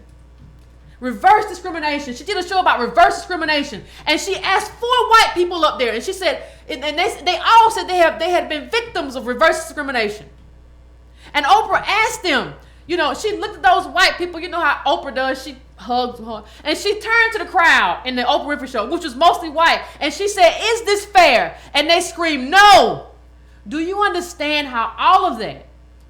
Reverse discrimination. She did a show about reverse discrimination. And she asked 4 white people up there. And she said, and they all said they had been victims of reverse discrimination. And Oprah asked them, you know, she looked at those white people. You know how Oprah does. She hugs them. And she turned to the crowd in the Oprah Winfrey Show, which was mostly white. And she said, is this fair? And they screamed, no. Do you understand how all of that,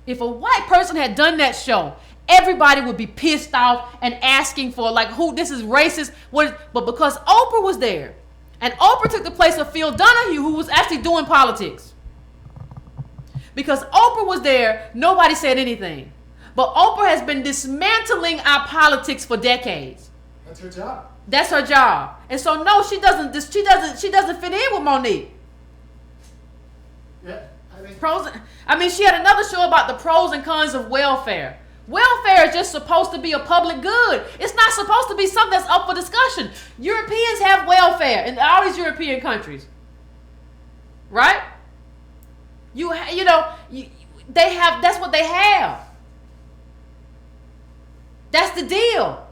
if a white person had done that show, everybody would be pissed off and asking for, like, who, this is racist. But because Oprah was there, and Oprah took the place of Phil Donahue, who was actually doing politics. Because Oprah was there, nobody said anything. But Oprah has been dismantling our politics for decades. That's her job. That's her job. And so no, she doesn't fit in with Monique. Yeah. She had another show about the pros and cons of welfare. Welfare is just supposed to be a public good. It's not supposed to be something that's up for discussion. Europeans have welfare in all these European countries. Right? They have, that's what they have. That's the deal.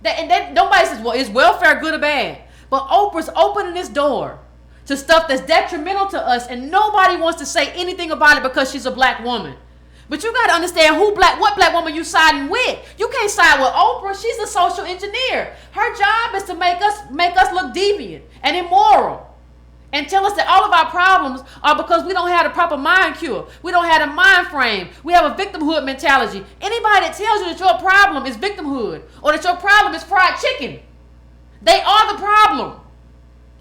Nobody says, well, is welfare good or bad? But Oprah's opening this door to stuff that's detrimental to us, and nobody wants to say anything about it because she's a black woman. But you got to understand what black woman you siding with. You can't side with Oprah. She's a social engineer. Her job is to make us look deviant and immoral. And tell us that all of our problems are because we don't have the proper mind cure. We don't have a mind frame. We have a victimhood mentality. Anybody that tells you that your problem is victimhood or that your problem is fried chicken, they are the problem.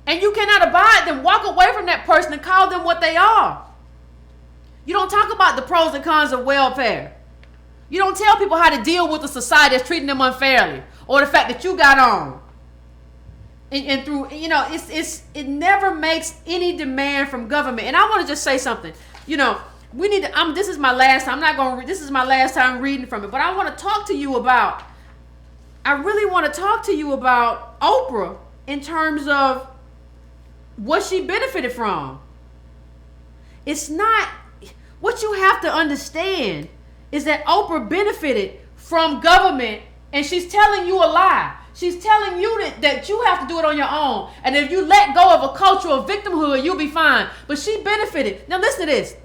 And you cannot abide them. Walk away from that person and call them what they are. You don't talk about the pros and cons of welfare. You don't tell people how to deal with a society that's treating them unfairly or the fact that you got on. And through, it never makes any demand from government. And I want to just say something. We need to, this is my last time. This is my last time reading from it. But I really want to talk to you about Oprah in terms of what she benefited from. It's not, what you have to understand is that Oprah benefited from government, and she's telling you a lie. She's telling you that you have to do it on your own. And if you let go of a culture of victimhood, you'll be fine. But she benefited. Now listen to this.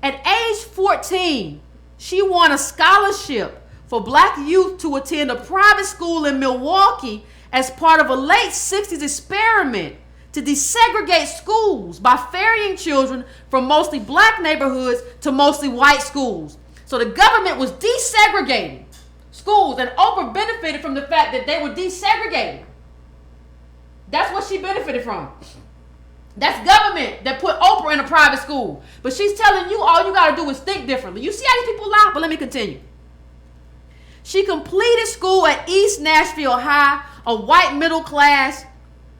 At age 14, she won a scholarship for black youth to attend a private school in Milwaukee as part of a late 60s experiment to desegregate schools by ferrying children from mostly black neighborhoods to mostly white schools. So the government was desegregating schools, and Oprah benefited from the fact that they were desegregating. That's what she benefited from. That's government that put Oprah in a private school. But she's telling you all you got to do is think differently. You see how these people lie? But let me continue. She completed school at East Nashville High, a white middle class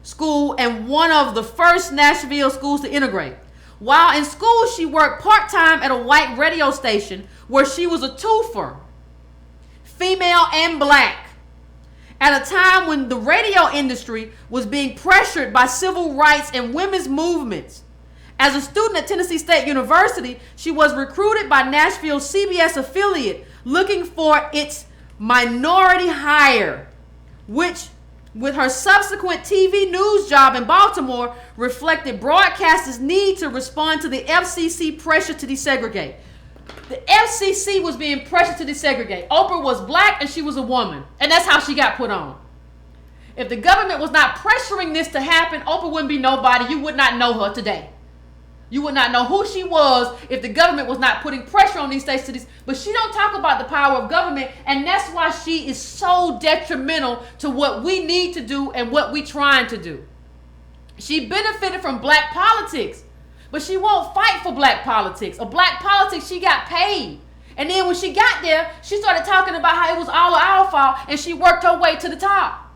school and one of the first Nashville schools to integrate. While in school, she worked part-time at a white radio station where she was a twofer, female and black, at a time when the radio industry was being pressured by civil rights and women's movements. As a student at Tennessee State University, she was recruited by Nashville's CBS affiliate looking for its minority hire, which, with her subsequent TV news job in Baltimore, reflected broadcasters' need to respond to the FCC pressure to desegregate. The FCC was being pressured to desegregate. Oprah was black and she was a woman. And that's how she got put on. If the government was not pressuring this to happen, Oprah wouldn't be nobody. You would not know her today. You would not know who she was if the government was not putting pressure on these states to this. But she don't talk about the power of government, and that's why she is so detrimental to what we need to do and what we trying to do. She benefited from black politics, but she won't fight for black politics. Or black politics, she got paid. And then when she got there, she started talking about how it was all our fault, and she worked her way to the top.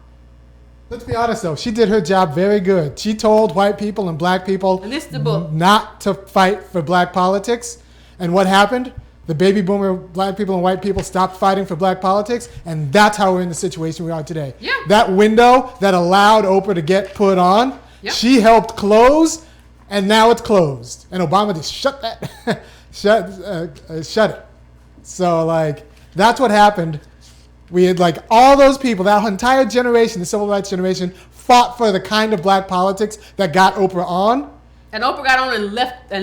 Let's be honest, though. She did her job very good. She told white people and black people And this is the book. not to fight for black politics. And what happened? The baby boomer black people and white people stopped fighting for black politics, and that's how we're in the situation we are today. Yeah. That window that allowed Oprah to get put on, Yep. she helped close, and now it's closed. And Obama just shut that, shut it. So, like, that's what happened. We had, like, all those people, that entire generation, the civil rights generation, fought for the kind of black politics that got Oprah on. And Oprah got on and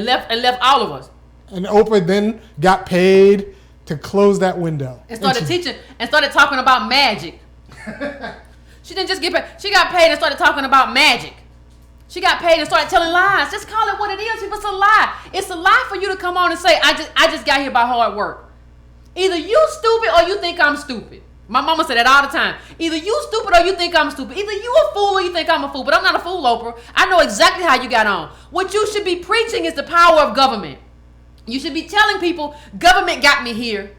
left all of us. And Oprah then got paid to close that window. And started teaching and started talking about magic. She didn't just get paid. She got paid and started talking about magic. She got paid and started telling lies. Just call it what it is. It's a lie. It's a lie for you to come on and say, I just got here by hard work. Either you stupid or you think I'm stupid. My mama said that all the time. Either you stupid or you think I'm stupid. Either you a fool or you think I'm a fool. But I'm not a fool, Oprah. I know exactly how you got on. What you should be preaching is the power of government. You should be telling people, government got me here,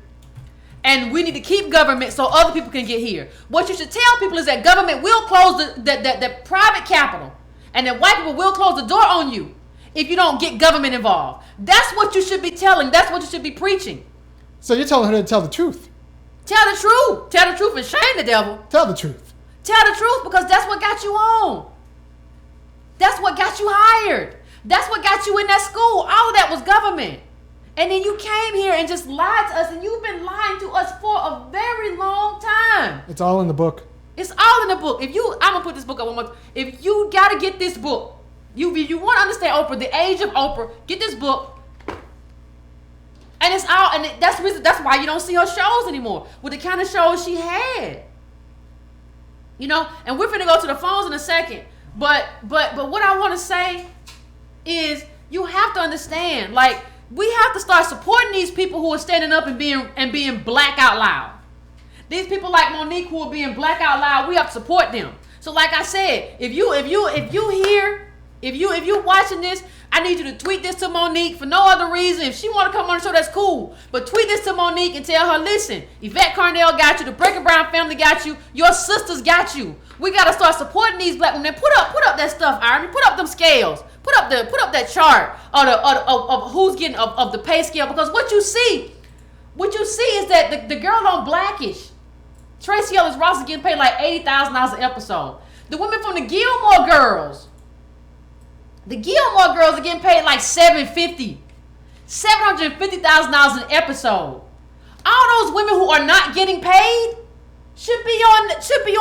and we need to keep government so other people can get here. What you should tell people is that government will close the private capital, and that white people will close the door on you if you don't get government involved. That's what you should be telling. That's what you should be preaching. So you're telling her to tell the truth. Tell the truth. Tell the truth and shame the devil. Tell the truth. Tell the truth, because that's what got you on. That's what got you hired. That's what got you in that school. All of that was government. And then you came here and just lied to us, and you've been lying to us for a very long time. It's all in the book. It's all in the book. I'm gonna put this book up one more. If you gotta get this book, you want to understand Oprah, the age of Oprah, get this book. And it's all, and that's the reason. That's why you don't see her shows anymore with the kind of shows she had. You know, and we're finna go to the phones in a second. But what I want to say is, you have to understand, like, we have to start supporting these people who are standing up and being black out loud. These people like Monique who are being black out loud, we have to support them. So like I said, if you watching this, I need you to tweet this to Monique for no other reason. If she want to come on the show, that's cool. But tweet this to Monique and tell her, listen, Yvette Carnell got you, the Breaking Brown family got you, your sisters got you. We gotta start supporting these black women. Put up that stuff, Irony. Put up them scales. Put up that chart of who's getting of the pay scale, because what you see is that the girl on Blackish, Tracy Ellis Ross, is getting paid like $80,000 an episode. The women from the Gilmore Girls are getting paid like $750,000 an episode. All those women who are not getting paid should be on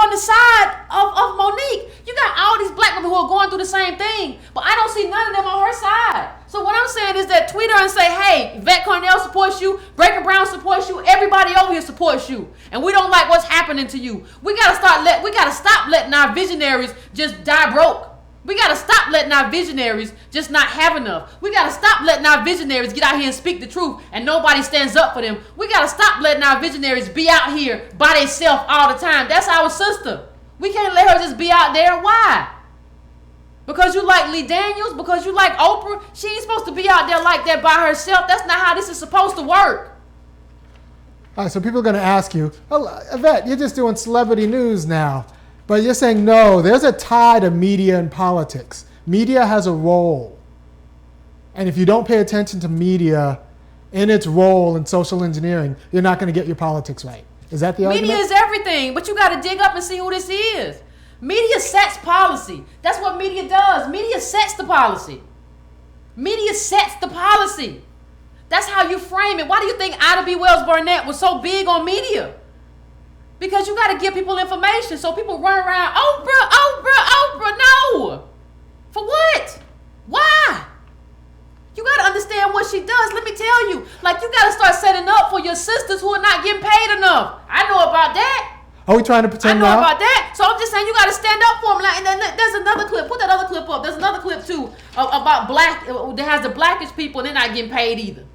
the side of Monique. You got all these black women who are going through the same thing, but I don't see none of them on her side. So what I'm saying is that tweet her and say, hey, Yvette Carnell supports you, Breaking Brown supports you, everybody over here supports you, and we don't like what's happening to you. We gotta stop letting our visionaries just die broke. We gotta stop letting our visionaries just not have enough. We gotta stop letting our visionaries get out here and speak the truth and nobody stands up for them. We gotta stop letting our visionaries be out here by themselves all the time. That's our sister. We can't let her just be out there. Why? Because you like Lee Daniels? Because you like Oprah? She ain't supposed to be out there like that by herself. That's not how this is supposed to work. All right, so people are going to ask you, oh, Yvette, you're just doing celebrity news now. But you're saying, no, there's a tie to media and politics. Media has a role. And if you don't pay attention to media in its role in social engineering, you're not going to get your politics right. Is that the argument? Media is everything, but you got to dig up and see who this is. Media sets policy. That's what media does. Media sets the policy. Media sets the policy. That's how you frame it. Why do you think Ida B. Wells Barnett was so big on media? Because you got to give people information, so people run around, Oprah, no. For what? Why? You got to understand what she does. Let me tell you, like, you got to start setting up for your sisters who are not getting paid enough. I know about that. Are we trying to pretend now? I know about that. So I'm just saying, you got to stand up for them. Like, and then there's another clip. Put that other clip up. There's another clip too about black that has the blackish people and they're not getting paid either.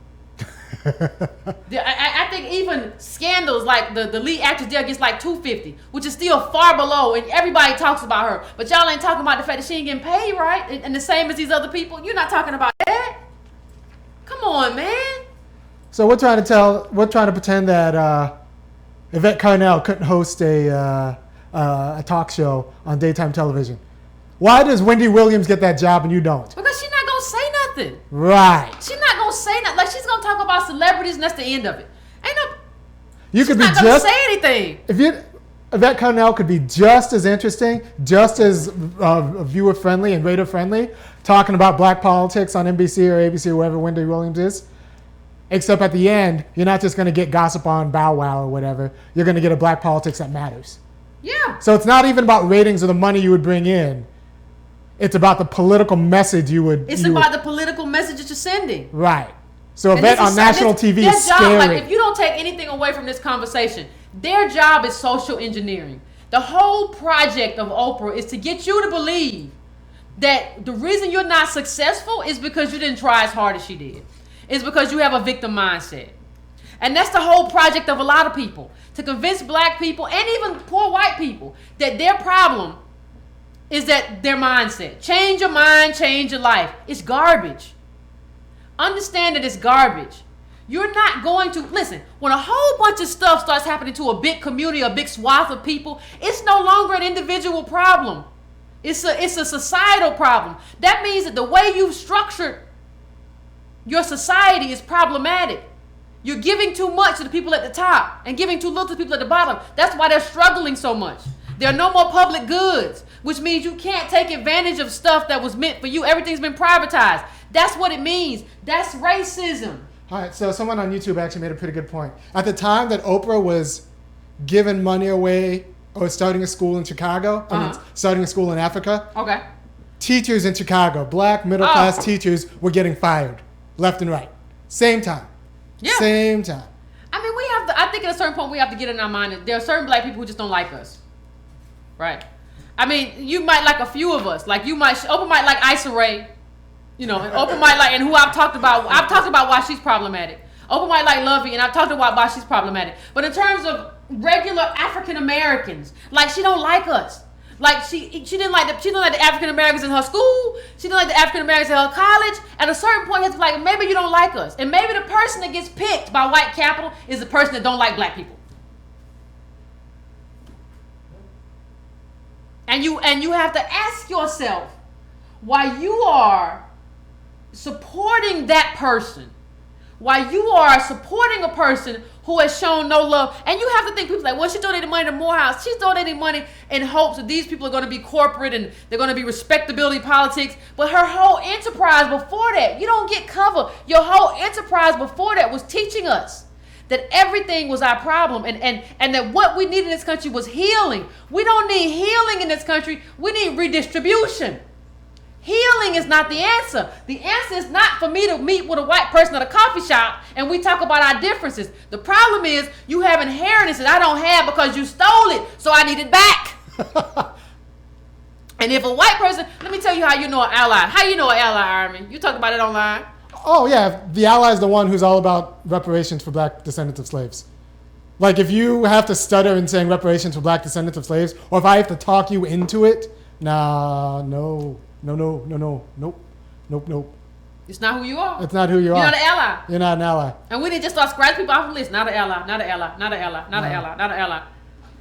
I think even Scandals, like the lead actress there gets like $250, which is still far below, and everybody talks about her. But y'all ain't talking about the fact that she ain't getting paid right, and the same as these other people. You're not talking about that. Come on, man. So we're trying to pretend that Yvette Carnell couldn't host a a talk show on daytime television. Why does Wendy Williams get that job and you don't? Because she's not going to say nothing. Right. She's not going to say nothing. Like, she's going to talk about celebrities and that's the end of it. You she's not going to say anything. Yvette Carnell could be just as interesting, just as viewer friendly and reader friendly, talking about black politics on NBC or ABC or wherever Wendy Williams is. Except at the end, you're not just going to get gossip on Bow Wow or whatever. You're going to get a black politics that matters. Yeah. So it's not even about ratings or the money you would bring in. It's about the political message you would. It's about the political message that you're sending. Right. So Yvette on national TV is scary. Like, if you don't take anything away from this conversation, their job is social engineering. The whole project of Oprah is to get you to believe that the reason you're not successful is because you didn't try as hard as she did. It's because you have a victim mindset. And that's the whole project of a lot of people, to convince black people and even poor white people that their problem is that their mindset. Change your mind, change your life. It's garbage. Understand that it's garbage. You're not going to, listen, when a whole bunch of stuff starts happening to a big community, a big swath of people, it's no longer an individual problem. It's a societal problem. That means that the way you've structured your society is problematic. You're giving too much to the people at the top and giving too little to the people at the bottom. That's why they're struggling so much. There are no more public goods, which means you can't take advantage of stuff that was meant for you. Everything's been privatized. That's what it means. That's racism. All right, so someone on YouTube actually made a pretty good point. At the time that Oprah was giving money away or starting a school in Chicago, starting a school in Africa, okay, teachers in Chicago, black middle-class teachers were getting fired left and right. Same time. Yeah. Same time. I mean, I think at a certain point we have to get in our mind that there are certain black people who just don't like us. Right. I mean, you might like a few of us. Like Oprah might like Issa Rae. You know, and Oprah might like, and who I've talked about why she's problematic. Oprah might like Lovey, and I've talked about why she's problematic. But in terms of regular African Americans, like, she don't like us. Like, she didn't like the African Americans in her school. She didn't like the African Americans in her college. At a certain point, it's like, maybe you don't like us, and maybe the person that gets picked by white capital is the person that don't like black people. And you have to ask yourself why you are supporting that person, why you are supporting a person who has shown no love. And you have to think, people like, well, she donated money to Morehouse. She's donating money in hopes that these people are going to be corporate and they're going to be respectability politics. But her whole enterprise before that, you don't get cover. Your whole enterprise before that was teaching us that everything was our problem and that what we need in this country was healing. We don't need healing in this country. We need redistribution. Healing is not the answer. The answer is not for me to meet with a white person at a coffee shop and we talk about our differences. The problem is you have inheritances I don't have because you stole it, so I need it back. And if a white person, let me tell you how you know an ally. How you know an ally, Army? You talked about it online. Oh, yeah. The ally is the one who's all about reparations for black descendants of slaves. Like, if you have to stutter in saying reparations for black descendants of slaves, or if I have to talk you into it, nope. It's not who you are. It's not who you are. You're not an ally. You're not an ally. And we didn't just start scratching people off the list. Not an ally, not an ally, not an ally, not an ally, not an ally.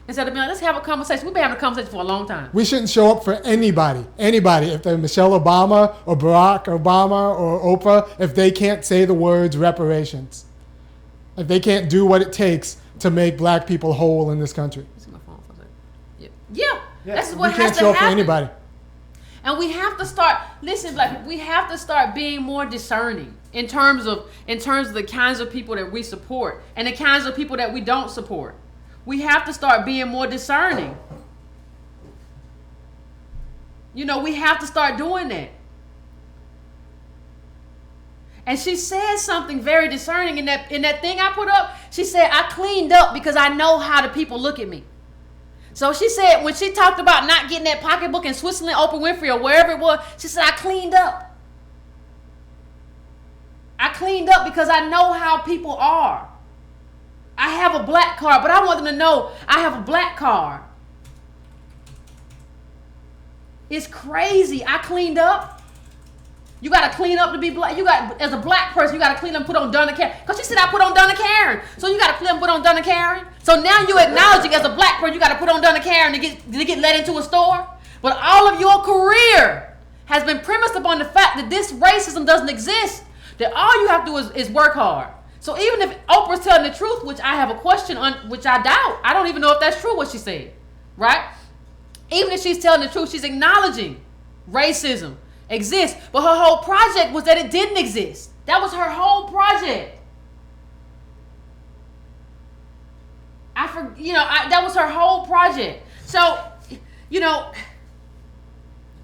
Instead of being like, let's have a conversation. We've been having a conversation for a long time. We shouldn't show up for anybody. If they're Michelle Obama or Barack Obama or Oprah, if they can't say the words reparations. If they can't do what it takes to make black people whole in this country. This is my phone for a second. Yeah. That's what has to happen. We can't show up for anybody. And we have to start, listen, black people, we have to start being more discerning in terms of the kinds of people that we support and the kinds of people that we don't support. We have to start being more discerning. You know, we have to start doing that. And she said something very discerning in that thing I put up. She said, I cleaned up because I know how the people look at me. So she said, when she talked about not getting that pocketbook in Switzerland, Oprah Winfrey, or wherever it was, she said, I cleaned up. I cleaned up because I know how people are. I have a black card, but I want them to know I have a black card. It's crazy. I cleaned up. You gotta clean up to be black. You got, as a black person, you gotta clean up and put on Donna Karen. Cause she said I put on Donna Karen. So you gotta clean up and put on Donna Karen. So now you acknowledging as a black person, you gotta put on Donna Karen to get let into a store. But all of your career has been premised upon the fact that this racism doesn't exist. That all you have to do is work hard. So even if Oprah's telling the truth, which I have a question on, which I doubt, I don't even know if that's true what she said, right? Even if she's telling the truth, she's acknowledging racism exists. But her whole project was that it didn't exist. That was her whole project. That was her whole project. So,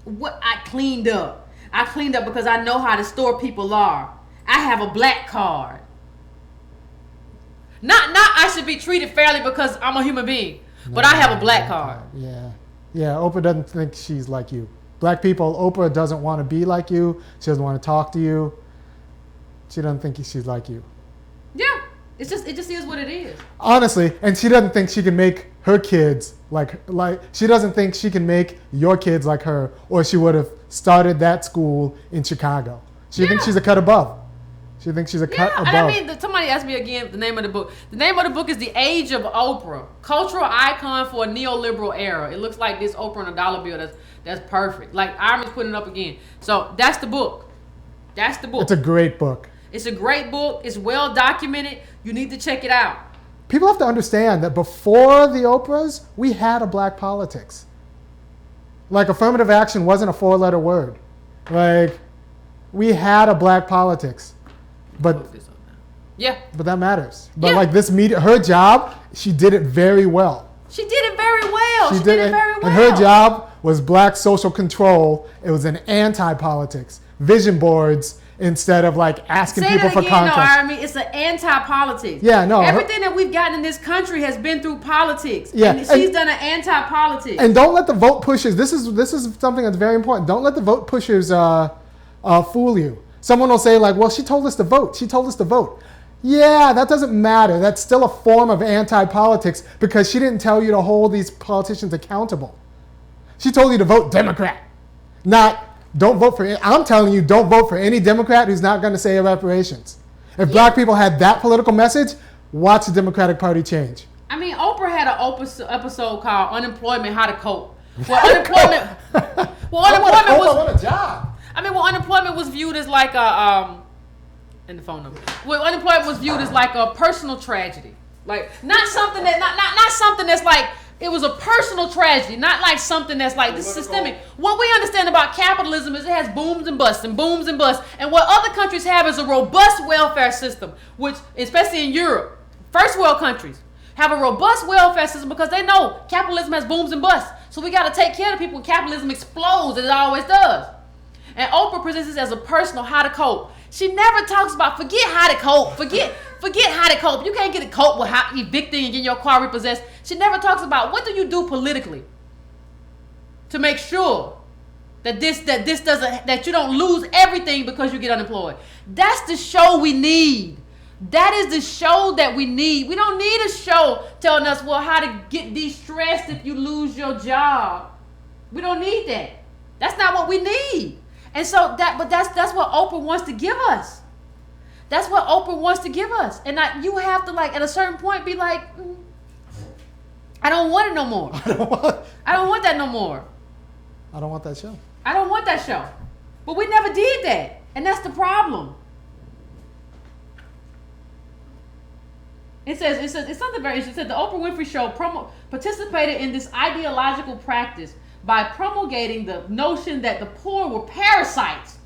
what I cleaned up because I know how the store people are. I have a black card. Not I should be treated fairly because I'm a human being, but I have a black card. Yeah. Oprah doesn't think she's like you. Black people, Oprah doesn't want to be like you. She doesn't want to talk to you. She doesn't think she's like you. Yeah, it just is what it is. Honestly, and she doesn't think she can make her kids like she doesn't think she can make your kids like her, or she would have started that school in Chicago. She thinks she's a cut above. She thinks she's a cut above. And I mean, somebody asked me again the name of the book. The name of the book is The Age of Oprah, cultural icon for a neoliberal era. It looks like this Oprah on a dollar bill. That's perfect. Like, Iron's putting it up again. So that's the book. It's a great book. It's a great book. It's well documented. You need to check it out. People have to understand that before the Oprahs, we had a black politics. Like, affirmative action wasn't a 4-letter word. Like, we had a black politics. But that matters. But like this media, her job, she did it very well. She did it very well. And her job was black social control. It was an anti-politics. Vision boards instead of like asking people for contracts. I mean, it's an anti-politics. Yeah, no. Everything that we've gotten in this country has been through politics. Yeah, and she's done an anti-politics. And don't let the vote pushers. This is something that's very important. Don't let the vote pushers fool you. Someone will say like, well, she told us to vote. Yeah, that doesn't matter. That's still a form of anti-politics because she didn't tell you to hold these politicians accountable. She told you to vote Democrat, not don't vote for. I'm telling you, don't vote for any Democrat who's not going to say reparations. If black people had that political message, watch the Democratic Party change. I mean, Oprah had an episode called "Unemployment: How to Cope." Unemployment What a job. I mean, unemployment was viewed as like and the phone number. Unemployment was viewed as like a personal tragedy, like not something that's like it was a personal tragedy, not like something that's like this systemic. What we understand about capitalism is it has booms and busts, and what other countries have is a robust welfare system, which especially in Europe, first world countries have a robust welfare system because they know capitalism has booms and busts. So we got to take care of people when capitalism explodes, as it always does. And Oprah presents this as a personal how to cope. She never talks about forget how to cope. Forget how to cope. You can't get a cope with how evicting and getting your car repossessed. She never talks about what do you do politically to make sure that that you don't lose everything because you get unemployed. That's the show we need. That is the show that we need. We don't need a show telling us, well, how to get de-stressed if you lose your job. We don't need that. That's not what we need. And so that's what Oprah wants to give us. That's what Oprah wants to give us. And you have to like at a certain point be like, I don't want it no more. I don't want that no more. I don't want that show. I don't want that show. But we never did that. And that's the problem. It's something very interesting. It said the Oprah Winfrey Show participated in this ideological practice by promulgating the notion that the poor were parasites,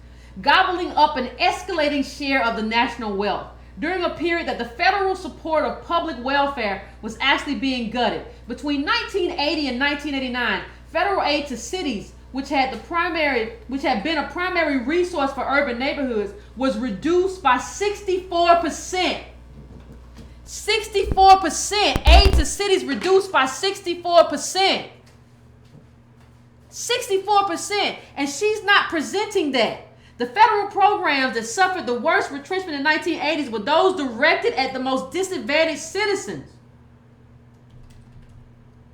gobbling up an escalating share of the national wealth during a period that the federal support of public welfare was actually being gutted. Between 1980 and 1989, federal aid to cities, which had been a primary resource for urban neighborhoods, was reduced by 64%. 64%. Aid to cities reduced by 64%. 64%. And she's not presenting that. The federal programs that suffered the worst retrenchment in the 1980s were those directed at the most disadvantaged citizens.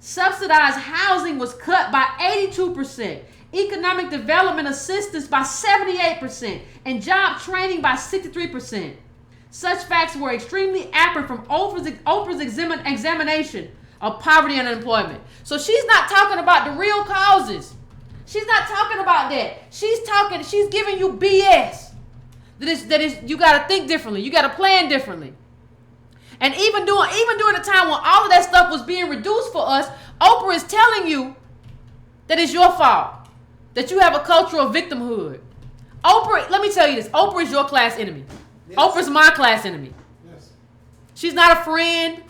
Subsidized housing was cut by 82%. economic development assistance by 78%, and job training by 63%. Such facts were extremely apparent from Oprah's examination of poverty and unemployment. So she's not talking about the real causes. She's not talking about that. She's giving you BS. That is, you got to think differently. You got to plan differently. And even during the time when all of that stuff was being reduced for us, Oprah is telling you that it's your fault, that you have a culture of victimhood. Oprah, let me tell you this, Oprah is your class enemy. Yes. Oprah's my class enemy. Yes. She's not a friend.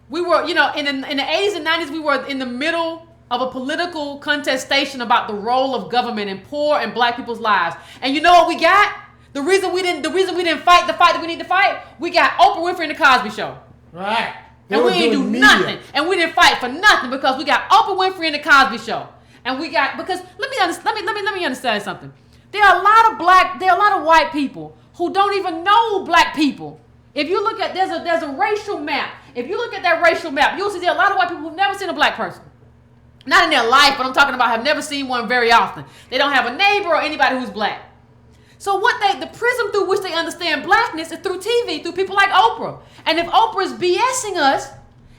We were, in the 80s and 90s, we were in the middle of a political contestation about the role of government in poor and black people's lives. And you know what we got? The reason we didn't fight the fight that we need to fight, we got Oprah Winfrey and the Cosby Show. Right. And we ain't do nothing. And we didn't fight for nothing because we got Oprah Winfrey and the Cosby Show. And we got, because let me understand something. There are a lot of white people who don't even know black people. If you look at, there's a racial map. If you look at that racial map, you'll see there are a lot of white people who've never seen a black person. Not in their life, but I'm talking about have never seen one very often. They don't have a neighbor or anybody who's black. So the prism through which they understand blackness is through TV, through people like Oprah. And if Oprah is BSing us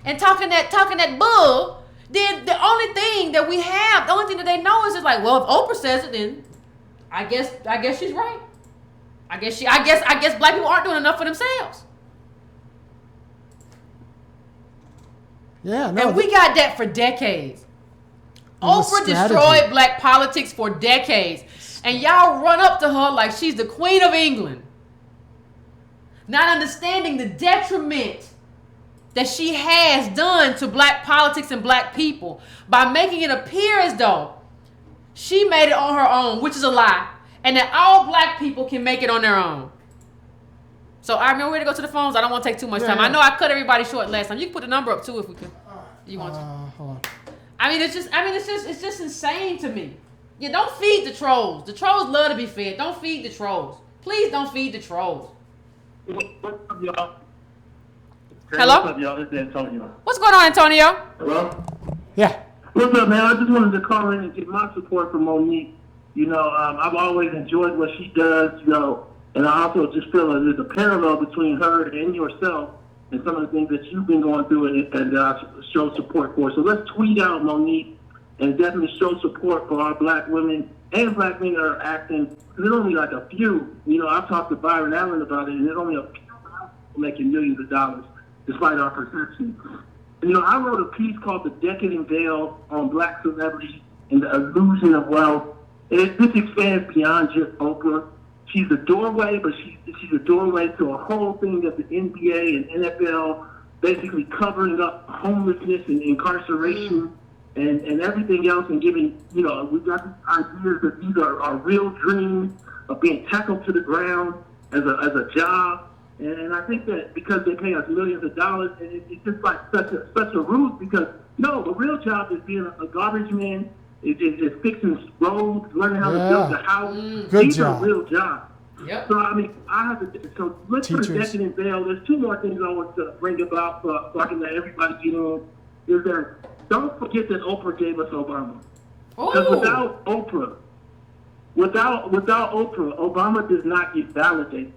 and talking that bull, then the only thing that we have, the only thing that they know is just like, well, if Oprah says it, then I guess she's right. I guess black people aren't doing enough for themselves. Yeah, no. And we got that for decades. Oprah destroyed black politics for decades. And y'all run up to her like she's the Queen of England. Not understanding the detriment that she has done to black politics and black people by making it appear as though she made it on her own, which is a lie, and that all black people can make it on their own. So I'm ready to go to the phones. I don't want to take too much time. I know I cut everybody short last time. You can put the number up too if we could. You want to? Hold on. It's just insane to me. Yeah, don't feed the trolls. The trolls love to be fed. Don't feed the trolls. Please don't feed the trolls. What's up, y'all? Hello? What's up, y'all? This is Antonio. What's going on, Antonio? Hello? Yeah. What's up, man? I just wanted to call in and get my support for Monique. I've always enjoyed what she does, and I also just feel that there's a parallel between her and yourself and some of the things that you've been going through and show support for. So let's tweet out Monique and definitely show support for our black women and black men that are acting. There's only like a few. I've talked to Byron Allen about it, and there's only a few making millions of dollars despite our perception. I wrote a piece called The Decadent Veil on Black Celebrity and the Illusion of Wealth. And this expands beyond just Oprah. She's a doorway, but she's a doorway to a whole thing of the NBA and NFL, basically covering up homelessness and incarceration and everything else, and giving, we've got these ideas that these are our real dreams of being tackled to the ground as a job. And I think that because they pay us millions of dollars, and it's just like such a ruse, because no, the real job is being a garbage man, is fixing roads, learning how to build a house. These are real jobs. Yep. So let's put a decadent veil. There's two more things I want to bring about so I can let everybody get in. Is that don't forget that Oprah gave us Obama. Because without Oprah, Obama does not get validated.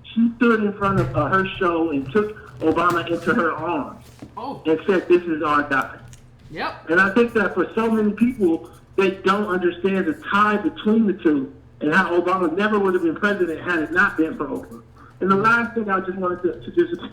She stood in front of her show and took Obama into her arms and said, "This is our guy." Yep. And I think that for so many people, they don't understand the tie between the two and how Obama never would have been president had it not been for Oprah. And the last thing I just wanted to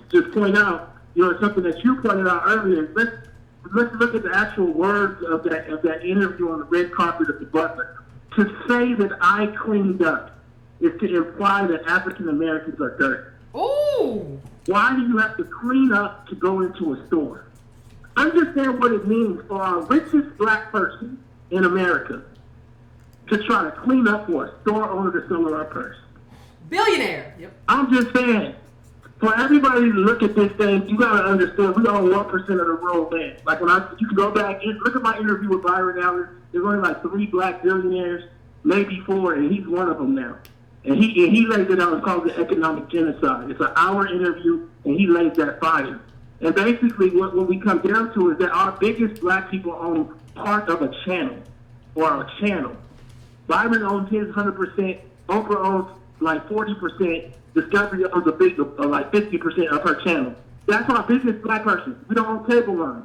just point out, something that you pointed out earlier. Let's look at the actual words of that interview on the red carpet of the Butler. To say that I cleaned up is to imply that African Americans are dirty. Ooh. Why do you have to clean up to go into a store? Understand what it means for our richest black person in America to try to clean up for a store owner to sell her our purse. Billionaire. Yep. I'm just saying, for everybody to look at this thing, you gotta understand we own 1% of the road, man. Like you can go back and look at my interview with Byron Allen. There's only like 3 black billionaires, maybe 4, and he's one of them now. And he lays it out. It's called the economic genocide. It's an hour interview, and he lays that fire. And basically, what we come down to is that our biggest black people own part of a channel. or a channel. Byron owns his 100%. Oprah owns like 40%. Discovery owns a big, like 50% of her channel. That's our biggest black person. We don't own cable line.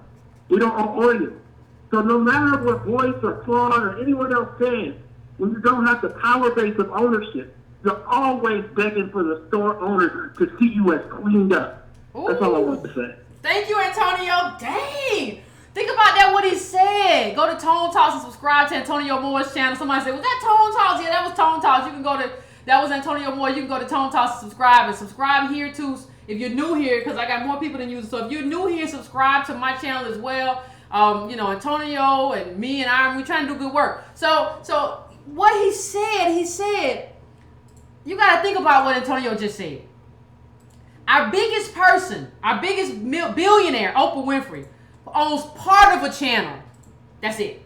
We don't own oil. So no matter what Voice or Claude or anyone else says, when you don't have the power base of ownership, you're always begging for the store owner to see you as cleaned up. Ooh. That's all I want to say. Thank you, Antonio. Dang. Think about that, what he said. Go to Tone Talks and subscribe to Antonio Moore's channel. Somebody said, was that Tone Talks? Yeah, that was Tone Talks. You can go to, that was Antonio Moore. You can go to Tone Talks and subscribe here too. If you're new here, because I got more people than you. So if you're new here, subscribe to my channel as well. Antonio and me and I, we're trying to do good work. So what he said, you got to think about what Antonio just said. Our biggest billionaire, Oprah Winfrey, owns part of a channel. That's it.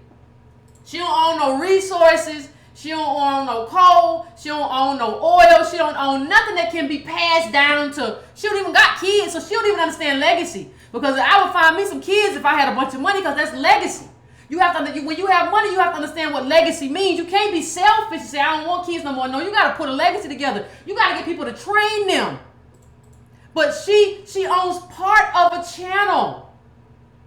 She don't own no resources. She don't own no coal. She don't own no oil. She don't own nothing that can be passed down to. She don't even got kids, so she don't even understand legacy. Because I would find me some kids if I had a bunch of money, because that's legacy. You have to, when you have money, you have to understand what legacy means. You can't be selfish and say, I don't want kids no more. No, you got to put a legacy together. You got to get people to train them. But she owns part of a channel.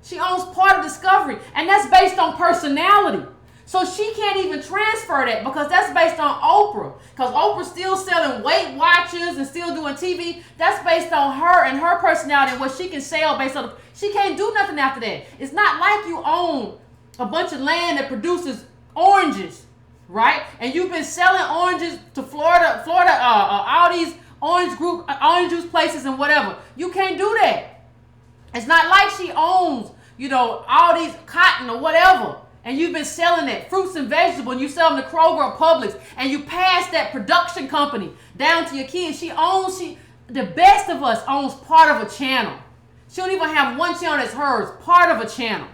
She owns part of Discovery, and that's based on personality. So she can't even transfer that because that's based on Oprah. Because Oprah's still selling Weight Watchers and still doing TV. That's based on her and her personality and what she can sell based on. She can't do nothing after that. It's not like you own a bunch of land that produces oranges, right? And you've been selling oranges to Florida, all these orange juice places and whatever. You can't do that. It's not like she owns, all these cotton or whatever, and you've been selling it, fruits and vegetables, and you sell them to Kroger or Publix, and you pass that production company down to your kids. The best of us owns part of a channel. She don't even have one channel that's hers, part of a channel,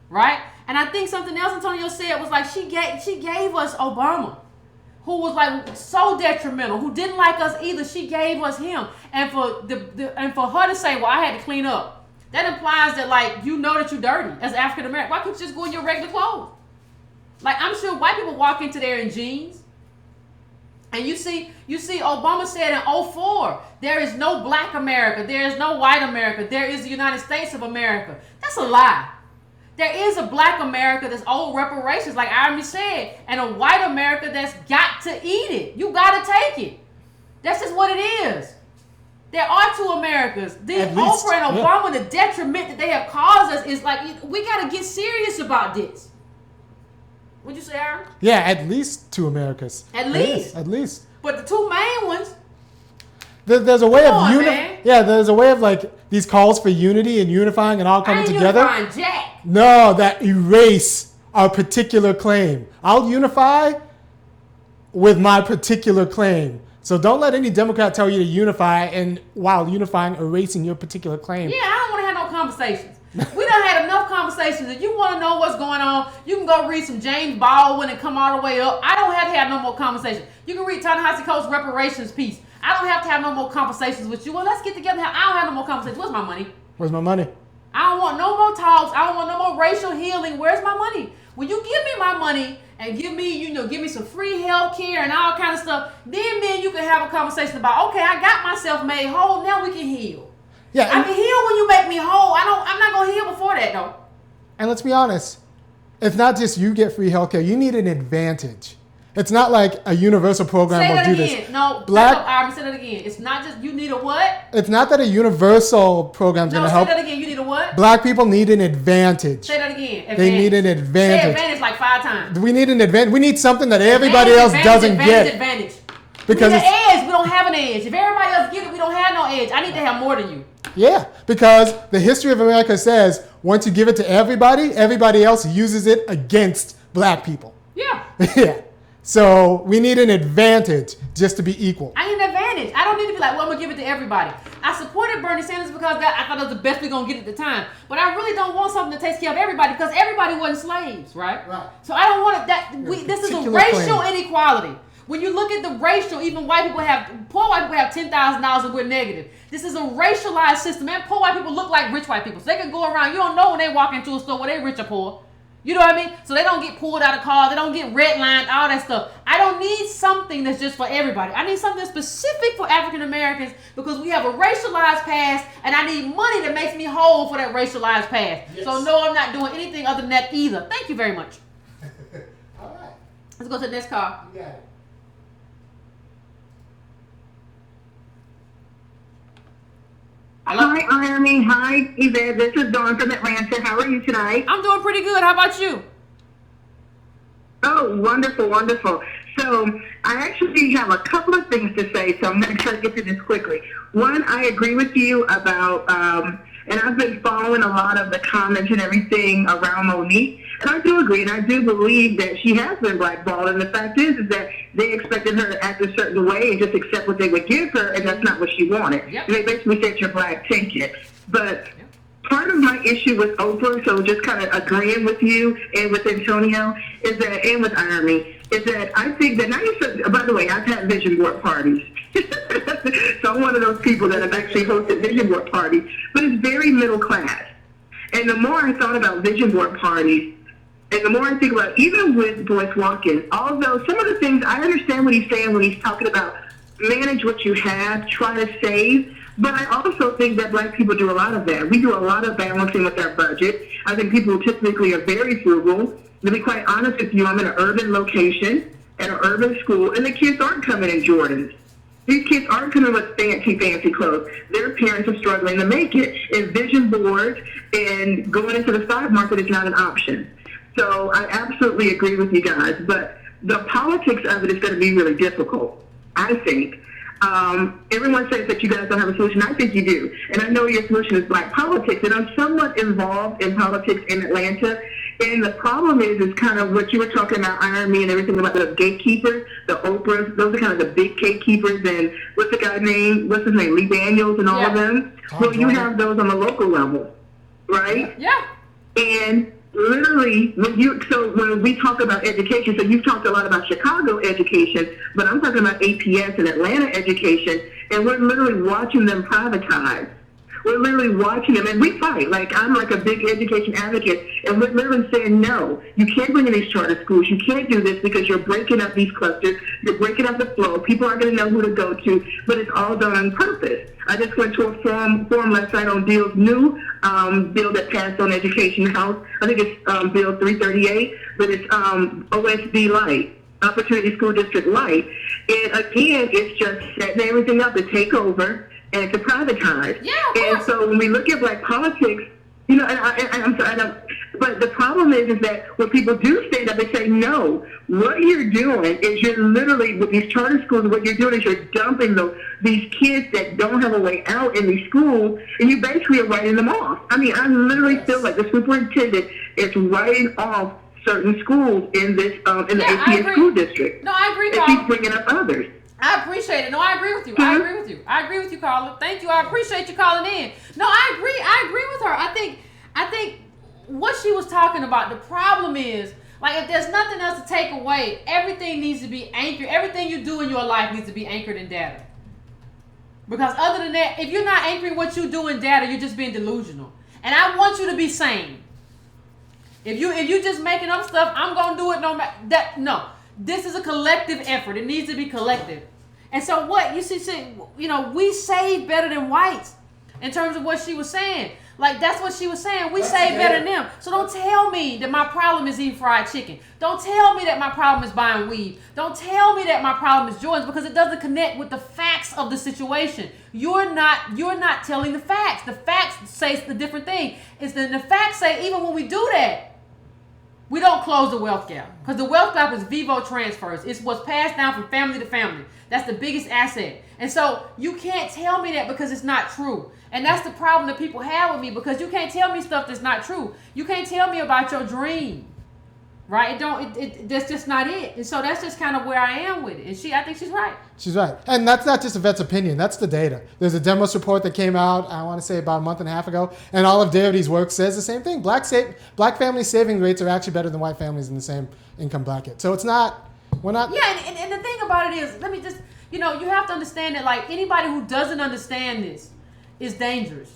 right? And I think something else Antonio said was like she gave us Obama, who was like so detrimental, who didn't like us either. She gave us him, and for her to say, well, I had to clean up. That implies that, that you're dirty as African American. Why couldn't you just go in your regular clothes? I'm sure white people walk into there in jeans. And you see Obama said in 2004, there is no black America. There is no white America. There is the United States of America. That's a lie. There is a black America that's owed reparations, like Irony said, and a white America that's got to eat it. You got to take it. That's just what it is. There are two Americas. Oprah and Obama, the detriment that they have caused us is we got to get serious about this. What'd you say, Aaron? Yeah, at least two Americas. At least. At least. But the two main ones. There's a way of unity. Yeah, there's a way of these calls for unity and unifying and all coming together. Unifying Jack. No, that erase our particular claim. I'll unify with my particular claim. So don't let any Democrat tell you to unify and while unifying, erasing your particular claim. Yeah, I don't want to have no conversations. We done had enough conversations. If you want to know what's going on, you can go read some James Baldwin and come all the way up. I don't have to have no more conversations. You can read Ta-Nehisi Coates' reparations piece. I don't have to have no more conversations with you. Well, let's get together. I don't have no more conversations. Where's my money? Where's my money? I don't want no more talks. I don't want no more racial healing. Where's my money? When you give me my money and give me some free health care and all kind of stuff, then you can have a conversation about, okay, I got myself made whole. Now we can heal. Yeah, I can heal when you make me whole. I'm not gonna heal before that though. And let's be honest, it's not just you get free health care. You need an advantage. It's not like a universal program will do this. Say that again. No, say that again. It's not just you need a what? It's not that a universal program's going to help. Say that again. You need a what? Black people need an advantage. Say that again. Advantage. They need an advantage. Say advantage like 5 times. We need an advantage. We need something that everybody else doesn't get. Advantage. Because we need an edge. We don't have an edge. If everybody else get it, we don't have no edge. I need to have more than you. Yeah, because the history of America says once you give it to everybody, everybody else uses it against black people. Yeah. Yeah. So we need an advantage just to be equal. I need an advantage. I don't need to be like, well, I'm going to give it to everybody. I supported Bernie Sanders because I thought it was the best we're going to get at the time. But I really don't want something that takes care of everybody because everybody wasn't slaves, right? Right. So I don't want it. This is a racial inequality. When you look at the racial, even poor white people have $10,000 and we're negative. This is a racialized system. And poor white people look like rich white people. So they can go around. You don't know when they walk into a store whether they rich or poor. You know what I mean? So they don't get pulled out of cars. They don't get redlined, all that stuff. I don't need something that's just for everybody. I need something specific for African Americans because we have a racialized past, and I need money that makes me whole for that racialized past. Yes. So no, I'm not doing anything other than that either. Thank you very much. All right. Let's go to the next call. You got it. Hello? Hi, Army. Hi, Yvette. This is Dawn from Atlanta. How are you tonight? I'm doing pretty good. How about you? Oh, wonderful, wonderful. So I actually have a couple of things to say, so I'm going to try to get to this quickly. One, I agree with you about, and I've been following a lot of the comments and everything around Monique, and I do agree, and I do believe that she has been blackballed, and the fact is that they expected her to act a certain way and just accept what they would give her, and that's not what she wanted. Yep. And they basically said, you're black, take it. But part of my issue with Oprah, so just kind of agreeing with you and with Antonio, is that, and with Irony, is that I think that, now you said, by the way, I've had vision board parties. So I'm one of those people that have actually hosted vision board parties, but it's very middle class. And the more I thought about vision board parties, and the more I think about, even with Boyce Watkins, although some of the things, I understand what he's saying when he's talking about manage what you have, try to save, but I also think that black people do a lot of that. We do a lot of balancing with our budget. I think people typically are very frugal. To be quite honest with you, I'm in an urban location, at an urban school, and the kids aren't coming in Jordans. These kids aren't coming with fancy clothes. Their parents are struggling to make it. And vision boards and going into the stock market is not an option. So I absolutely agree with you guys. But the politics of it is going to be really difficult, I think. Everyone says that you guys don't have a solution. I think you do. And I know your solution is black politics. And I'm somewhat involved in politics in Atlanta. And the problem is kind of what you were talking about, Iron Me and everything about the gatekeepers, the Oprahs. Those are kind of the big gatekeepers. And what's the guy's name? What's his name? Lee Daniels and all of them. Well, you have those on the local level, right? Yeah. And literally, when we talk about education, so you've talked a lot about Chicago education, but I'm talking about APS and Atlanta education, and we're literally watching them privatize. We're literally watching them, and we fight. Like, I'm like a big education advocate, and we're literally saying, no, you can't bring in these charter schools. You can't do this because you're breaking up these clusters. You're breaking up the flow. People aren't going to know who to go to, but it's all done on purpose. I just went to a forum last night on Bill's new bill that passed on Education House. I think it's Bill 338, but it's OSD Light. Opportunity School District Light. And again, it's just setting everything up to take over and to privatize. Yeah, and so when we look at black politics, you know, and I'm sorry, but the problem is that when people do stand up, they say, no, what you're doing is you're literally, with these charter schools, what you're doing is you're dumping these kids that don't have a way out in these schools, and you basically are writing them off. I mean, I literally feel like the superintendent is writing off certain schools in this in the APS school district. No, I agree, and Carla. keep bringing up others. I appreciate it. No, I agree with you. I agree with you. I agree with you, Carla. Thank you. I appreciate you calling in. No, I agree. I agree with her. I think what she was talking about, the problem is, like, if there's nothing else to take away, everything needs to be anchored. Everything you do in your life needs to be anchored in data. Because other than that, if you're not anchoring what you do in data, you're just being delusional. And I want you to be sane. If you just making up stuff, I'm gonna do it no matter that. No, this is a collective effort. It needs to be collective. And so what you see, you know, we save better than whites in terms of what she was saying. Like, that's what she was saying. We save better than them. So don't tell me that my problem is eating fried chicken. Don't tell me that my problem is buying weed. Don't tell me that my problem is Jordans, because it doesn't connect with the facts of the situation. You're not telling the facts. The facts say the different thing. The facts say even when we do that, we don't close the wealth gap, because the wealth gap is vivo transfers. It's what's passed down from family to family. That's the biggest asset. And so you can't tell me that because it's not true. And that's the problem that people have with me, because you can't tell me stuff that's not true. You can't tell me about your dream, right? That's just not it. And so that's just kind of where I am with it. And I think she's right. She's right. And that's not just Yvette's opinion. That's the data. There's a Demos report that came out, I want to say about a month and a half ago, and all of Davidy's work says the same thing. Black family saving rates are actually better than white families in the same income bracket. So we're not... Yeah, and the thing about it is, let me just, you have to understand that, like, anybody who doesn't understand this is dangerous.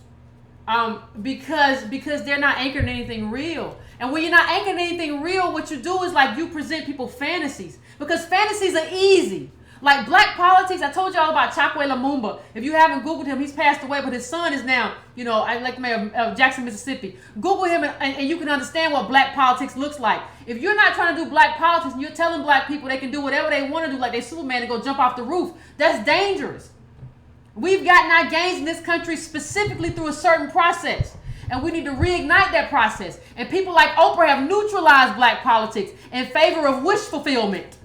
Because they're not anchored in anything real. And when you're not anchored in anything real, what you do is like you present people fantasies. Because fantasies are easy. Like black politics, I told y'all about Chakwe Lumumba. If you haven't Googled him, he's passed away, but his son is now, I like mayor of Jackson, Mississippi. Google him and you can understand what black politics looks like. If you're not trying to do black politics and you're telling black people they can do whatever they want to do, like they Superman and go jump off the roof, that's dangerous. We've gotten our gains in this country specifically through a certain process. And we need to reignite that process. And people like Oprah have neutralized black politics in favor of wish fulfillment.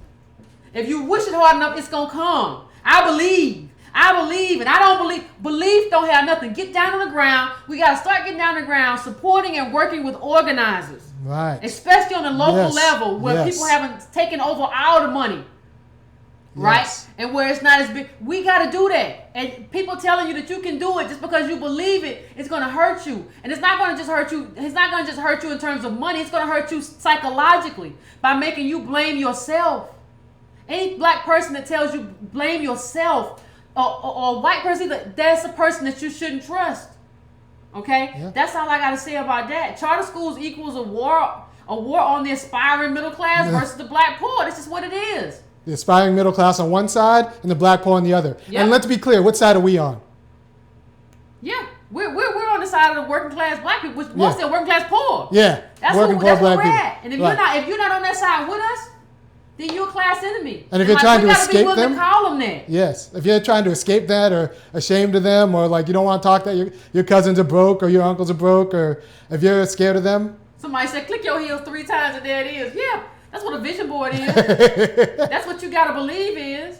If you wish it hard enough, it's going to come. I believe, and I don't believe. Belief don't have nothing. Get down on the ground. We got to start getting down on the ground, supporting and working with organizers. Right. Especially on the local level where people haven't taken over all the money. Right? Yes. And where it's not as big. We got to do that. And people telling you that you can do it just because you believe it, it's going to hurt you. And it's not going to just hurt you. It's not going to just hurt you in terms of money. It's going to hurt you psychologically by making you blame yourself. Any black person that tells you blame yourself or a white person, that's a person that you shouldn't trust. Okay? Yeah. That's all I got to say about that. Charter schools equals a war on the aspiring middle class versus the black poor. That's just what it is. The aspiring middle class on one side and the black poor on the other. Yep. And let's be clear, what side are we on? Yeah, we're on the side of the working class black people, which most are working class poor. Yeah, that's working poor black people. At. And if you're not on that side with us, then you're a class enemy. And if you're trying to escape them, to call them that. Yes, if you're trying to escape that or ashamed of them or like you don't want to talk that your cousins are broke or your uncles are broke or if you're scared of them. Somebody said, click your heels 3 times and there it is. Yeah, that's what a vision board is. That's what you got to believe is.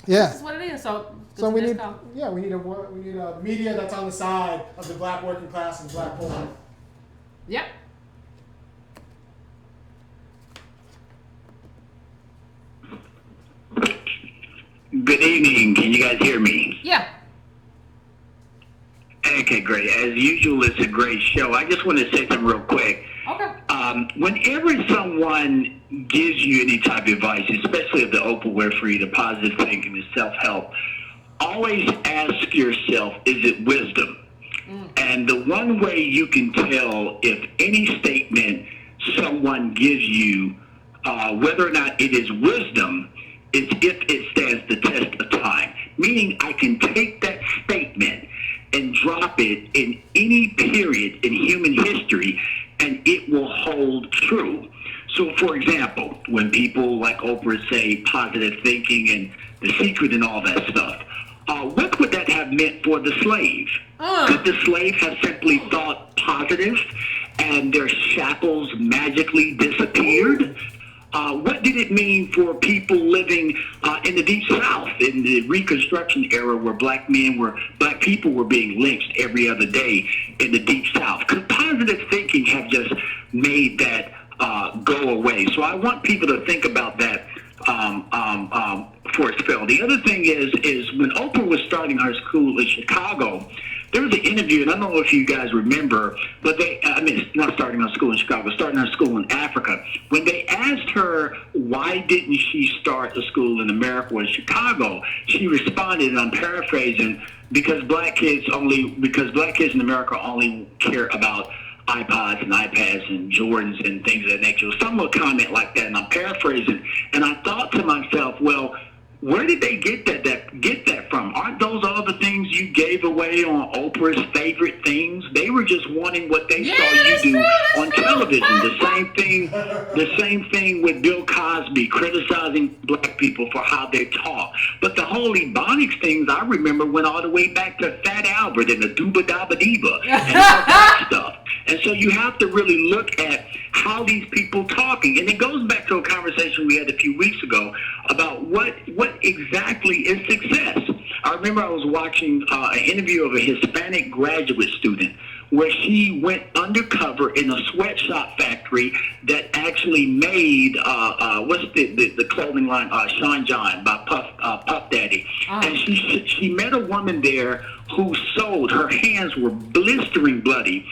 Yeah. This is what it is. So we need a media that's on the side of the black working class and the black poor. Yep. Good evening. Can you guys hear me? Yeah. Okay, great. As usual, it's a great show. I just want to say something real quick. Okay. Whenever someone gives you any type of advice, especially of the Oprah Winfrey, the positive thinking, the self-help, always ask yourself, is it wisdom? And the one way you can tell if any statement someone gives you, whether or not it is wisdom, is if it stands the test of time. Meaning I can take that statement and drop it in any period in human history and it will hold true. So, for example, when people like Oprah say positive thinking and The Secret and all that stuff, what would that have meant for the slave? Could the slave have simply thought positive and their shackles magically disappeared? What did it mean for people living in the Deep South in the Reconstruction era where black people were being lynched every other day in the Deep South? Could positive thinking have just made that go away? So I want people to think about that for a spell. The other thing is when Oprah was starting her school in Chicago, there was an interview, and I don't know if you guys remember, but not starting her school in Chicago, starting her school in Africa. When they asked her why didn't she start a school in America or in Chicago, she responded, and I'm paraphrasing, because black kids in America only care about iPods and iPads and Jordans and things of that nature. Some will comment like that, and I'm paraphrasing. And I thought to myself, well, where did they get that from? Aren't those all the things you gave away on Oprah's favorite things? They were just wanting what they saw you do on television. The same thing with Bill Cosby criticizing black people for how they talk. But the whole Ebonics things I remember went all the way back to Fat Albert and the Dooba Dabba Diba and all that stuff. And so you have to really look at how these people talking. And it goes back to a conversation we had a few weeks ago about what exactly is success. I remember I was watching an interview of a Hispanic graduate student where she went undercover in a sweatshop factory that actually made what's the clothing line Sean John by Puff Daddy, and she met a woman there who sold, her hands were blistering bloody,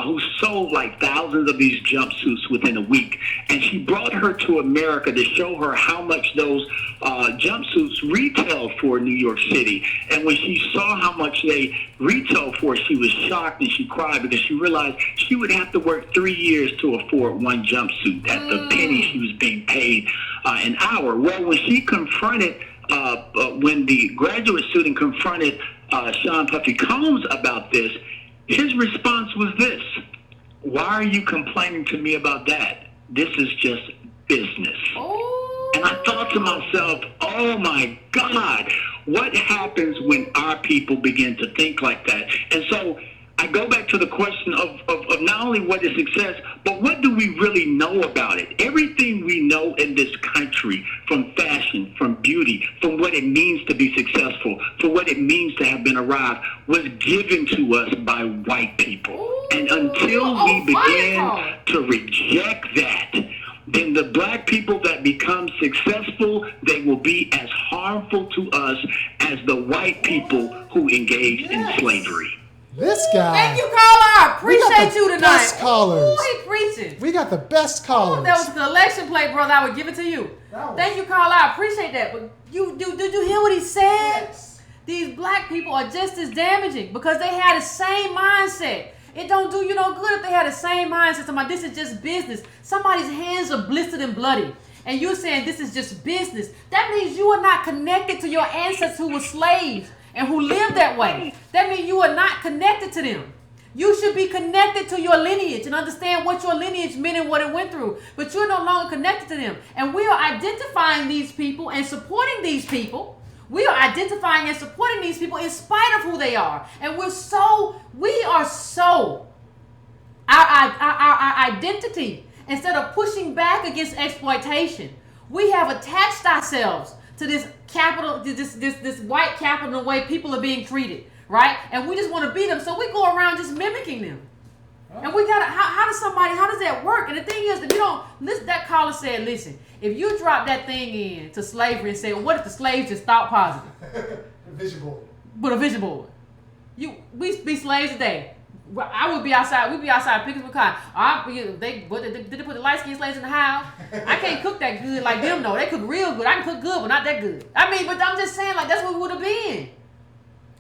who sold like thousands of these jumpsuits within a week. And she brought her to America to show her how much those jumpsuits retail for in New York City. And when she saw how much they retail for, she was shocked and she cried because she realized she would have to work 3 years to afford one jumpsuit at the penny she was being paid an hour. Well, when she confronted, when the graduate student confronted Sean Puffy Combs about this, his response was this: "Why are you complaining to me about that? This is just business." And I thought to myself, oh my God, what happens when our people begin to think like that? And so I go back to the question of not only what is success, but what do we really know about it? Everything we know in this country, from fashion, from beauty, from what it means to be successful, for what it means to have been arrived, was given to us by white people. And until we begin to reject that, then the black people that become successful, they will be as harmful to us as the white people who engaged in slavery. This guy. Thank you, caller. Appreciate you tonight. Best callers. Ooh, he preaching. We got the best callers. Ooh, that was the election play, brother. I would give it to you. Thank you, caller. I appreciate that. But did you hear what he said? Yes. These black people are just as damaging because they had the same mindset. It don't do you no good if they had the same mindset. Somebody, this is just business. Somebody's hands are blistered and bloody. And you're saying this is just business. That means you are not connected to your ancestors who were slaves and who lived that way. That means you are not connected to them. You should be connected to your lineage and understand what your lineage meant and what it went through. But you're no longer connected to them. And we are identifying these people and supporting these people. We are identifying and supporting these people in spite of who they are. And our identity, instead of pushing back against exploitation, we have attached ourselves to this capital, this white capital, the way people are being treated, right? And we just want to be them, so we go around just mimicking them. And we gotta, how does that work? And the thing is, if you don't, listen, that caller said, listen, if you drop that thing in to slavery and say, well, what if the slaves just thought positive? A vision board. With a vision board. We be slaves today. I would be outside, we'd be outside picking with cotton. Did they put the light-skinned slaves in the house? I can't cook that good like them, though. They cook real good. I can cook good, but not that good. I mean, but I'm just saying, like, that's what we would have been.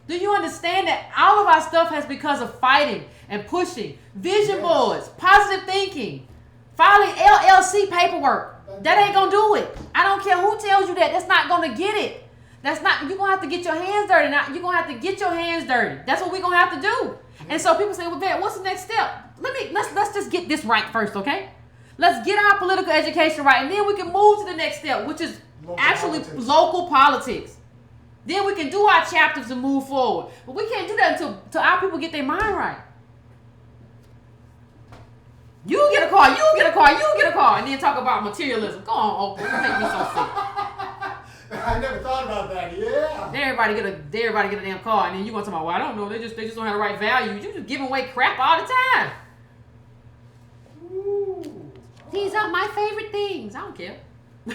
Do you understand that all of our stuff has because of fighting and pushing, vision boards, positive thinking, filing LLC paperwork? That ain't gonna do it. I don't care who tells you that. That's not gonna get it. That's not. You're gonna have to get your hands dirty. Now you're gonna have to get your hands dirty. That's what we're gonna have to do. And so people say, well, Vet, what's the next step? Let's just get this right first, okay? Let's get our political education right, and then we can move to the next step, which is local politics. Then we can do our chapters and move forward. But we can't do that until our people get their mind right. You get a car, and then talk about materialism. Go on, Oprah. You make me so sick. I never thought about that. Yeah. Everybody get a damn car, and then you want to talk about, well, I don't know. They just don't have the right values. You just giving away crap all the time. Ooh. These are my favorite things. I don't care. The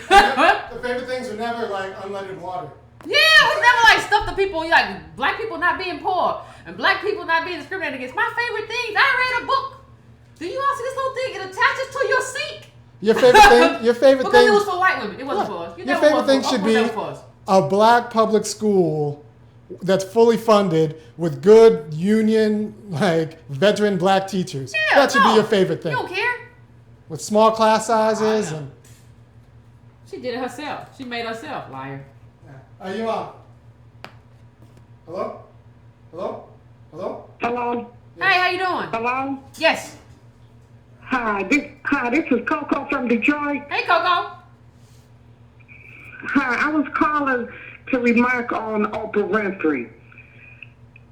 favorite things are never like unleaded water. Yeah, it's never like stuff that people like black people not being poor and black people not being discriminated against. My favorite things. I read a book. Do you all see this little thing? It attaches to your sink. Your favorite thing. Your favorite because thing. It was for white women. It wasn't for us. Your favorite thing should be a black public school that's fully funded with good union, like veteran black teachers. Yeah, that should be your favorite thing. You don't care. With small class sizes and. She did it herself. She made herself, liar. Are you on? Hello? Hello? Hello? Hello? Yes. Hey, how you doing? Hello? Yes. Hi, this is Coco from Detroit. Hey, Coco. Hi, I was calling to remark on Oprah Winfrey.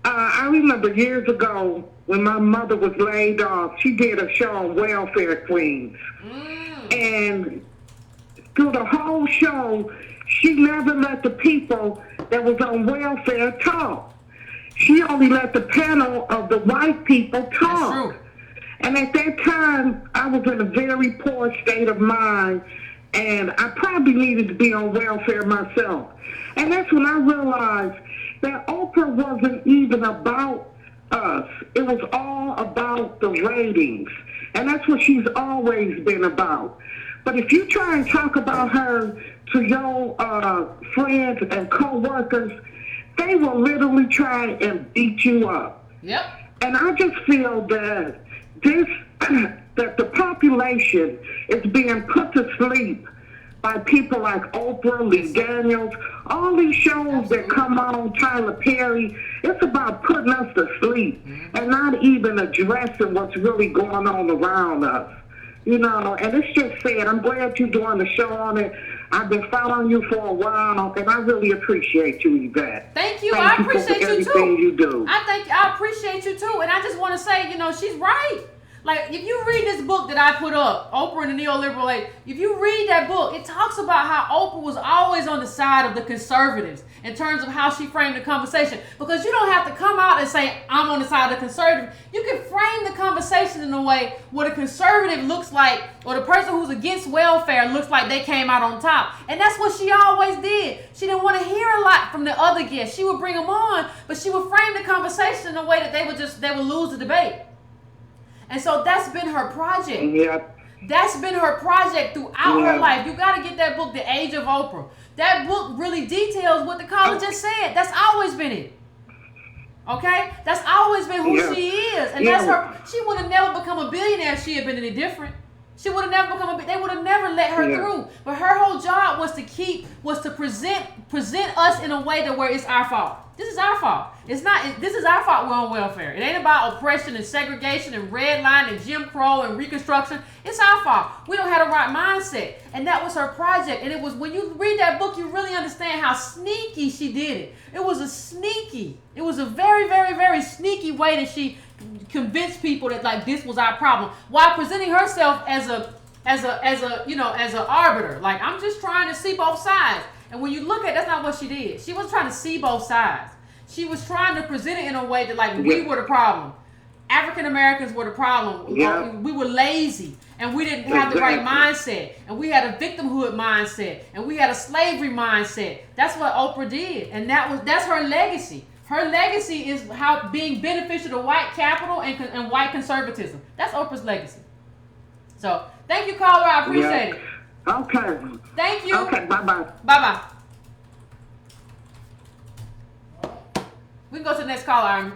I remember years ago when my mother was laid off, she did a show on Welfare Queens. And through the whole show, she never let the people that was on welfare talk. She only let the panel of the white people talk. That's true. And at that time, I was in a very poor state of mind, and I probably needed to be on welfare myself. And that's when I realized that Oprah wasn't even about us. It was all about the ratings. And that's what she's always been about. But if you try and talk about her to your friends and co-workers, they will literally try and beat you up. Yep. And I just feel that that the population is being put to sleep by people like Oprah, Lee Daniels, all these shows that come on, Tyler Perry. It's about putting us to sleep and not even addressing what's really going on around us. You know, and it's just sad. I'm glad you're doing the show on it. I've been following you for a while, and I really appreciate you, Yvette. Thank you. I appreciate you everything too. You do. I appreciate you too, and I just want to say, you know, she's right. Like, if you read this book that I put up, Oprah and the Neoliberal Age, if you read that book, it talks about how Oprah was always on the side of the conservatives in terms of how she framed the conversation. Because you don't have to come out and say, I'm on the side of the conservative. You can frame the conversation in a way where the conservative looks like, or the person who's against welfare looks like they came out on top. And that's what she always did. She didn't want to hear a lot from the other guests. She would bring them on, but she would frame the conversation in a way that they would lose the debate. And so that's been her project. Yep. That's been her project throughout her life. You got to get that book, The Age of Oprah. That book really details what the caller just said. That's always been it. Okay? That's always been who she is. And that's her. She would have never become a billionaire if she had been any different. She would have never become they would have never let her through. But her whole job was to present us in a way that where it's our fault. This is our fault. This is our fault we're on welfare. It ain't about oppression and segregation and redlining and Jim Crow and Reconstruction. It's our fault. We don't have the right mindset. And that was her project. And it was, when you read that book, you really understand how sneaky she did it. It was a very, very, very sneaky way that she convinced people that, like, this was our problem, while presenting herself as a an arbiter. Like, I'm just trying to see both sides. And when you look at, that's not what she did. She wasn't trying to see both sides. She was trying to present it in a way that, like, we were the problem. African Americans were the problem. Yeah. We were lazy, and we didn't have the right mindset, and we had a victimhood mindset, and we had a slavery mindset. That's what Oprah did, and that's her legacy. Her legacy is how being beneficial to white capital and white conservatism. That's Oprah's legacy. So thank you, caller. I appreciate it. Okay. Thank you. Okay. Bye-bye. Bye-bye. We can go to the next caller, Army.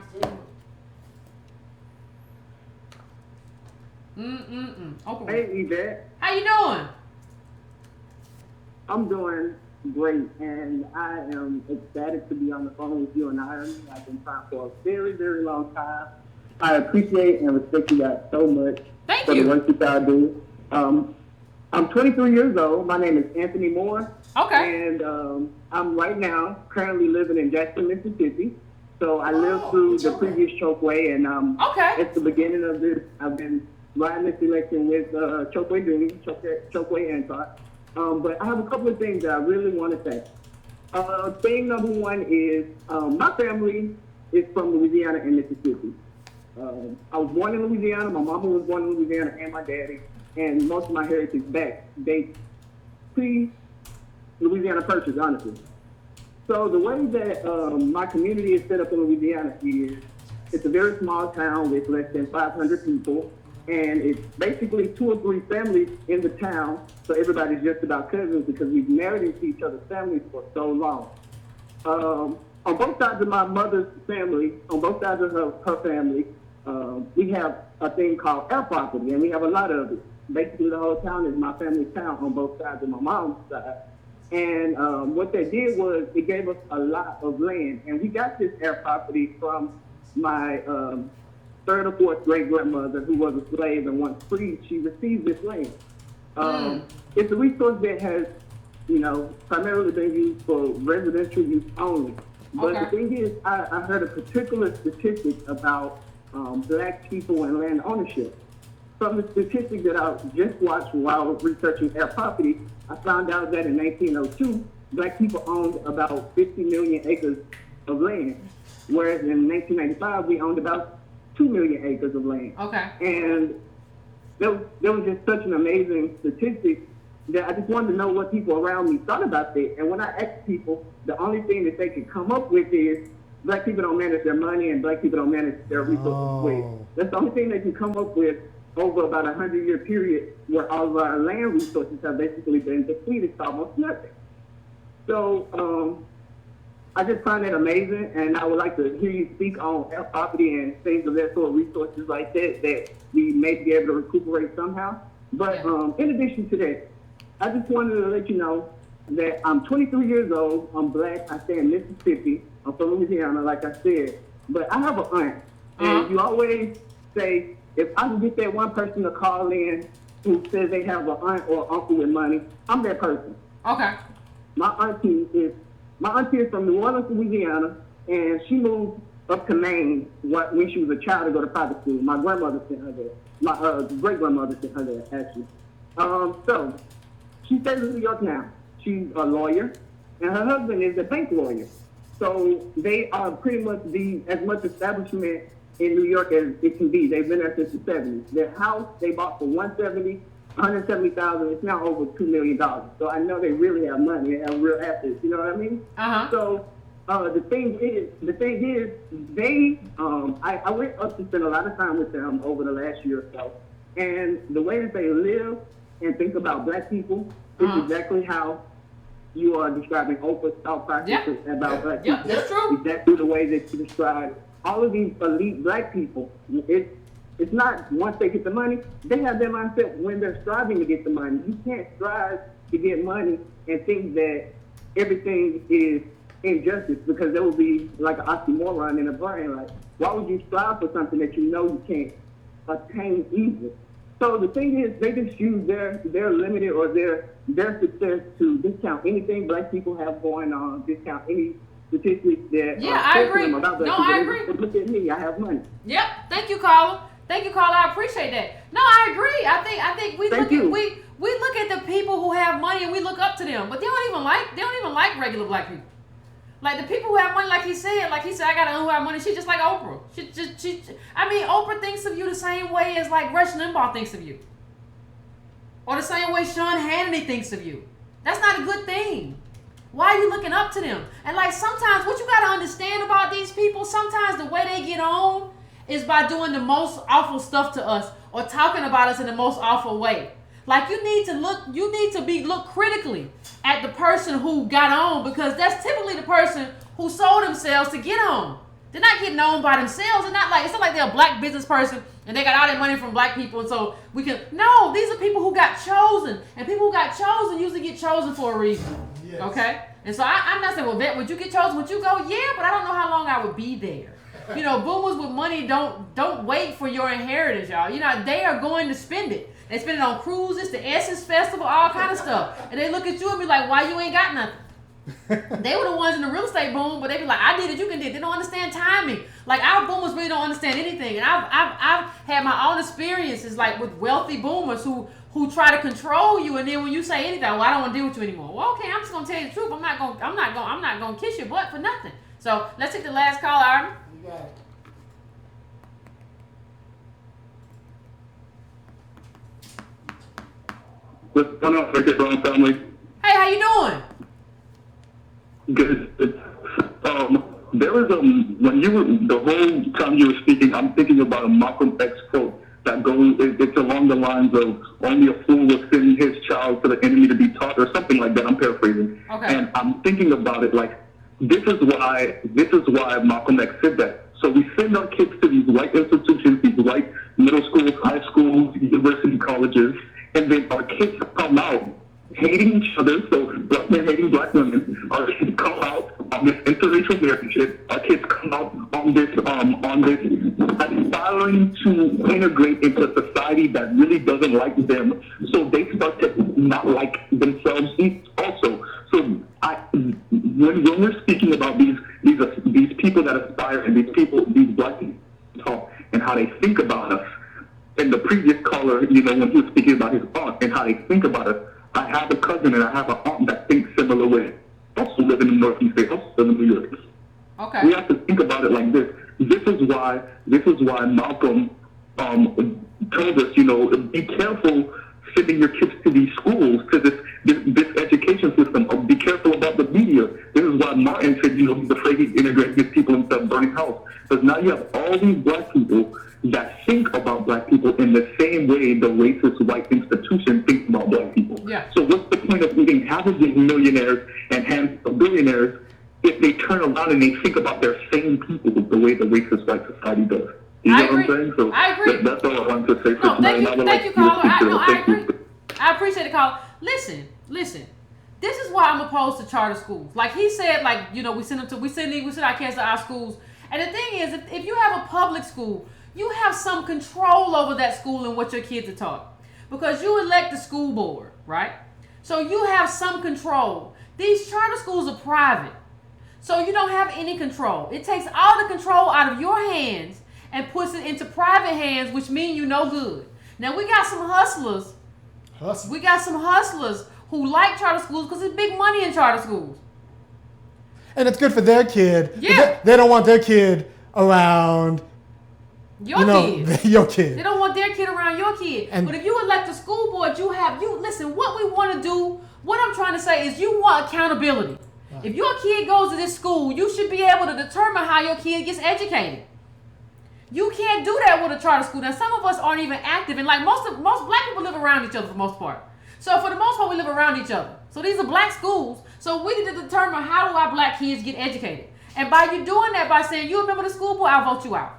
Oprah. Hey, Yvette. How you doing? I'm doing great, and I am ecstatic to be on the phone with you and Ireland. I've been trying for a very, very long time. I appreciate and respect you guys so much for the work that y'all do. I'm 23 years old. My name is Anthony Moore. Okay. And I'm right now currently living in Jackson, Mississippi. So I lived through the previous chokeway, and at the beginning of this, I've been riding this election with Chokeway Jr., Chokeway Antar. But I have a couple of things that I really want to say. Thing number one is my family is from Louisiana and Mississippi. I was born in Louisiana. My mama was born in Louisiana, and my daddy. And most of my heritage dates pre-Louisiana Purchase, honestly. So the way that my community is set up in Louisiana is it's a very small town with less than 500 people. And it's basically 2 or 3 families in the town. So everybody's just about cousins because we've married into each other's families for so long. On both sides of my mother's family, on both sides of her family, we have a thing called air property, and we have a lot of it. Basically, the whole town is my family's town on both sides of my mom's side. And what they did was it gave us a lot of land. And we got this air property from my 3rd or 4th great grandmother, who was a slave, and once freed, she received this land. It's a resource that has, primarily been used for residential use only. But the thing is, I heard a particular statistic about black people and land ownership. From the statistic that I just watched while researching air property, I found out that in 1902, black people owned about 50 million acres of land, whereas in 1995, we owned about 2 million acres of land. Okay. And there was just such an amazing statistic that I just wanted to know what people around me thought about that. And when I asked people, the only thing that they could come up with is black people don't manage their money and black people don't manage their resources well. That's the only thing they can come up with over about a 100-year period where all of our land resources have basically been depleted to almost nothing. So I just find that amazing, and I would like to hear you speak on property and things of that sort, resources like that we may be able to recuperate somehow. But in addition to that, I just wanted to let you know that I'm 23 years old, I'm black, I stay in Mississippi, I'm from Louisiana, like I said, but I have an aunt, and you always say, if I can get that one person to call in who says they have an aunt or uncle with money, I'm that person. Okay. My auntie is from New Orleans, Louisiana, and she moved up to Maine when she was a child to go to private school. My grandmother sent her there. My great-grandmother sent her there, actually. So she stays in New York now. She's a lawyer, and her husband is a bank lawyer. So they are pretty much as much establishment in New York as it can be. They've been there since the 70s. Their house they bought for $170,000. It's now over $2 million. So I know they really have money. They have real assets. You know what I mean? So the thing is, they. I went up to spend a lot of time with them over the last year or so, and the way that they live and think about black people is exactly how you are describing Oprah's thought process about black people. That's true. Exactly the way that you describe all of these elite black people. It's not once they get the money, they have their mindset when they're striving to get the money. You can't strive to get money and think that everything is injustice, because there will be like an oxymoron in the brain. Like, why would you strive for something that you know you can't attain easily? So the thing is, they just use their limited or their success to discount anything black people have going on, discount any statistics that I agree. About no, I agree. Look at me, I have money. Yep. Thank you, caller. I appreciate that. No, I agree. I think we look at the people who have money and we look up to them, but they don't even like regular black people. Like the people who have money, like he said, I got an aunt who have money. She's just like Oprah. Oprah thinks of you the same way as like Rush Limbaugh thinks of you, or the same way Sean Hannity thinks of you. That's not a good thing. Why are you looking up to them? And like sometimes, what you gotta understand about these people, sometimes the way they get on is by doing the most awful stuff to us or talking about us in the most awful way. Like you need to look critically at the person who got on, because that's typically the person who sold themselves to get on. They're not getting on by themselves. It's not like they're a black business person and they got all their money from black people, and so we can. No, these are people who got chosen, and people who got chosen usually get chosen for a reason. Yes. Okay, and so I'm not saying, well, Yvette, would you get chosen? Would you go? Yeah, but I don't know how long I would be there. You know, boomers with money don't wait for your inheritance, y'all. You know, they are going to spend it. They spend it on cruises, the Essence Festival, all kind of stuff. And they look at you and be like, why you ain't got nothing? They were the ones in the real estate boom, but they be like, I did it, you can do it. They don't understand timing. Like our boomers really don't understand anything. And I've had my own experiences like with wealthy boomers who try to control you, and then when you say anything, well, I don't want to deal with you anymore. Well, okay, I'm just gonna tell you the truth. I'm not gonna kiss your butt for nothing. So let's take the last call, Arvin. You got it. What's going on, Yvette Carnell family? Hey, how you doing? Good. There was the whole time you were speaking, I'm thinking about a Malcolm X quote that goes, it's along the lines of only a fool will send his child to the enemy to be taught, or something like that. I'm paraphrasing. Okay. And I'm thinking about it like, this is why Malcolm X said that. So we send our kids to these white institutions, these white middle schools, high schools, university colleges, and then our kids come out hating each other. So black men hating black women. Our kids come out on this interracial relationship. Our kids come out on this aspiring to integrate into a society that really doesn't like them. So they start to not like themselves also. So when we're speaking about these people that aspire, and these black people, and how they think about us, and the previous caller, when he was speaking about his aunt and how they think about us, I have a cousin and I have an aunt that thinks similar way. Also living in the Northeast, they also live in New York. Okay. We have to think about it like this. This is why Malcolm told us, be careful sending your kids to these schools, to this education system. Be careful about the media. This is why Martin said, he's afraid he'd integrate his people into a burning house. Because now you have all these black people that think about black people in the same way the racist white institution thinks about black people. Yeah. So what's the point of even having these millionaires and half of billionaires if they turn around and they think about their same people the way the racist white society does? You know what I'm saying? So I agree. That's all I wanted to say. No, thank you, caller. I agree. I appreciate the call. Listen. This is why I'm opposed to charter schools. Like he said, we send our kids to our schools. And the thing is, if you have a public school, you have some control over that school and what your kids are taught. Because you elect the school board, right? So you have some control. These charter schools are private. So you don't have any control. It takes all the control out of your hands and puts it into private hands, which mean you no good. Now we got some hustlers. We got some hustlers who like charter schools because there's big money in charter schools. And it's good for their kid. Yeah. They don't want their kid around your kid. Your kid. They don't want their kid around your kid. But if you elect a school board, listen, what we want to do, what I'm trying to say is you want accountability. Right. If your kid goes to this school, you should be able to determine how your kid gets educated. You can't do that with a charter school. Now, some of us aren't even active, and like most black people live around each other for the most part. So for the most part, we live around each other. So these are black schools. So we need to determine how do our black kids get educated. And by you doing that, by saying you a member of the school board, I'll vote you out.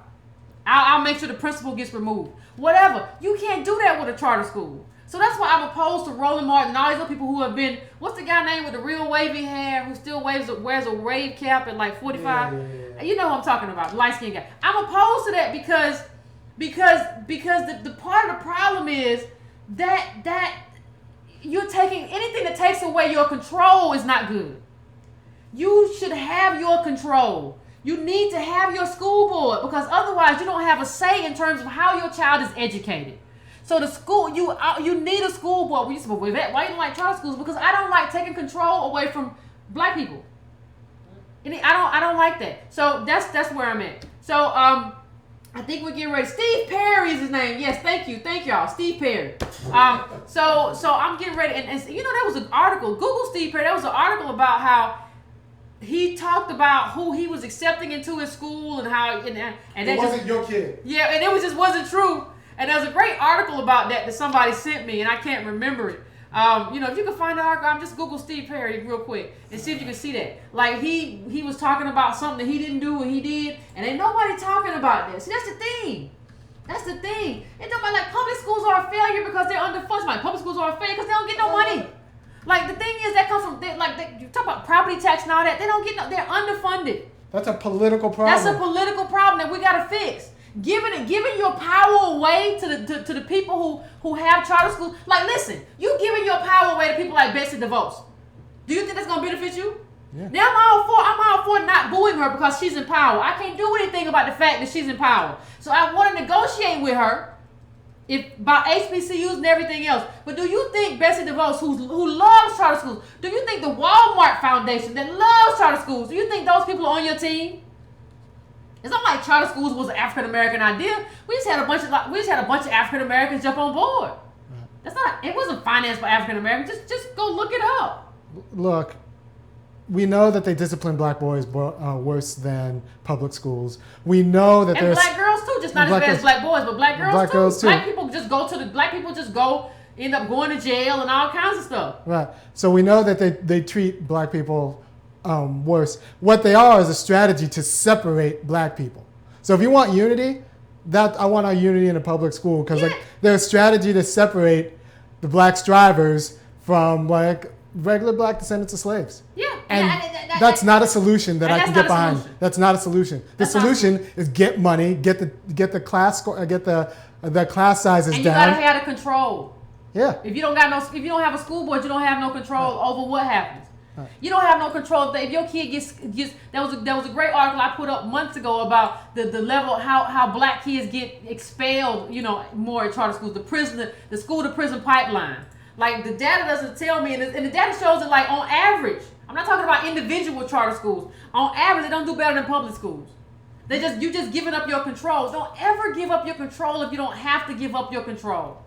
I'll make sure the principal gets removed. Whatever. You can't do that with a charter school. So that's why I'm opposed to Roland Martin and all these other people who have been, what's the guy name with the real wavy hair who still wears a wave cap at like 45? Yeah. You know what I'm talking about, light-skinned guy. I'm opposed to that because the part of the problem is that you're taking anything that takes away your control is not good. You should have your control. You need to have your school board because otherwise you don't have a say in terms of how your child is educated. So the school, you need a school board. Why you don't like charter schools? Because I don't like taking control away from black people. And I don't like that. So that's where I'm at. So I think we're getting ready. Steve Perry is his name. Yes, thank y'all. Steve Perry. So I'm getting ready, and there was an article. Google Steve Perry. There was an article about how he talked about who he was accepting into his school and how and it wasn't your kid. Yeah, and it just wasn't true. And there's a great article about that somebody sent me, and I can't remember it. If you can find the article, just Google Steve Perry real quick and see if you can see that. Like he was talking about something that he didn't do and he did, and ain't nobody talking about this. See, that's the thing. It don't matter. Like public schools are a failure because they're underfunded. Like public schools are a failure because they don't get no money. Like the thing is that comes from you talk about property tax and all that. They don't get they're underfunded. That's a political problem. That's a political problem that we gotta fix. Giving your power away to the people who have charter schools. Like, listen, you giving your power away to people like Betsy DeVos. Do you think that's gonna benefit you? Yeah. Now I'm all for not booing her because she's in power. I can't do anything about the fact that she's in power. So I want to negotiate with her about HBCUs and everything else. But do you think Betsy DeVos, who loves charter schools, do you think the Walmart Foundation that loves charter schools, do you think those people are on your team? It's not like charter schools was an African American idea. We just had a bunch of African Americans jump on board. It wasn't financed by African Americans. Just go look it up. Look, we know that they discipline black boys worse than public schools. We know that there's black girls too, just not as bad as black boys, but black girls too. Black people just end up going to jail and all kinds of stuff. Right. So we know that they treat black people worse. What they are is a strategy to separate black people. So if you want unity, I want our unity in a public school because they're a strategy to separate the black strivers from like regular black descendants of slaves. Yeah. And that's not a solution that I can get behind. That's not a solution. The solution is get money, get the class score, get the class sizes down. And you gotta have the control. Yeah. If you don't have a school board, you don't have no control over what happens. Right. You don't have no control if your kid gets that was a great article I put up months ago about the level how black kids get expelled, more at charter schools, the school to prison pipeline. Like the data doesn't tell me, and the data shows that like on average, I'm not talking about individual charter schools. On average, they don't do better than public schools. You just giving up your control. Don't ever give up your control if you don't have to give up your control.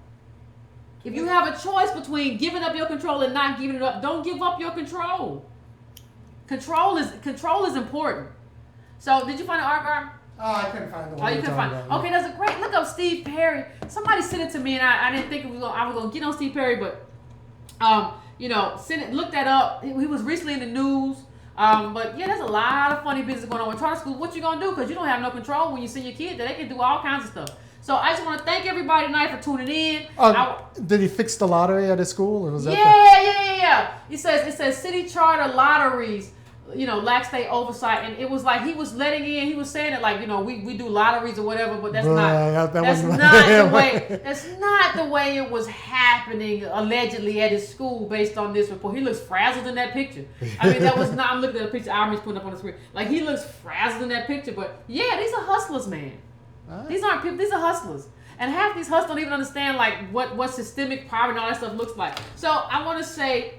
If you have a choice between giving up your control and not giving it up, don't give up your control. Control is important. So, did you find the article? Oh, I couldn't find the one. Oh, you couldn't find it. Okay, there's a great look up Steve Perry. Somebody sent it to me, and I didn't think I was gonna get on Steve Perry, but look that up. He was recently in the news. But yeah, there's a lot of funny business going on with charter schools. What you gonna do? Because you don't have no control when you send your kid that they can do all kinds of stuff. So I just want to thank everybody tonight for tuning in. Did he fix the lottery at his school? Or was that yeah. It says city charter lotteries, lack state oversight, and it was like he was letting in. He was saying it like, we do lotteries or whatever, but that's not the way it was happening allegedly at his school based on this report. He looks frazzled in that picture. I mean, that was not. I'm looking at a picture Army's putting up on the screen. Like he looks frazzled in that picture, but yeah, these are hustlers, man. These aren't people. These are hustlers. And half these hustlers don't even understand like what systemic poverty and all that stuff looks like. So I want to say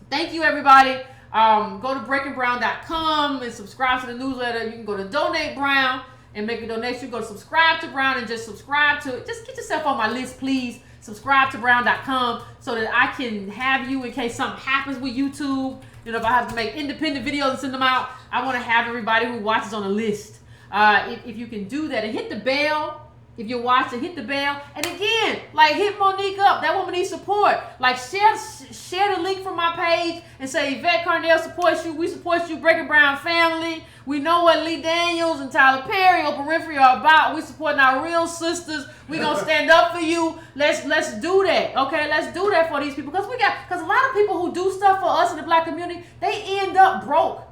thank you, everybody. Go to breakingbrown.com and subscribe to the newsletter. You can go to Donate Brown and make a donation. Go to subscribe to Brown and just subscribe to it. Just get yourself on my list, please. Subscribe to brown.com so that I can have you in case something happens with YouTube. If I have to make independent videos and send them out, I want to have everybody who watches on a list. If you can do that and hit the bell. If you're watching, hit the bell. And again, like hit Monique up. That woman needs support. Like share the link from my page and say Yvette Carnell supports you. We support you, Breaking Brown family. We know what Lee Daniels and Tyler Perry, Oprah Winfrey are about. We supporting our real sisters. We gonna stand up for you. Let's do that. Okay, let's do that for these people. Because a lot of people who do stuff for us in the black community, they end up broke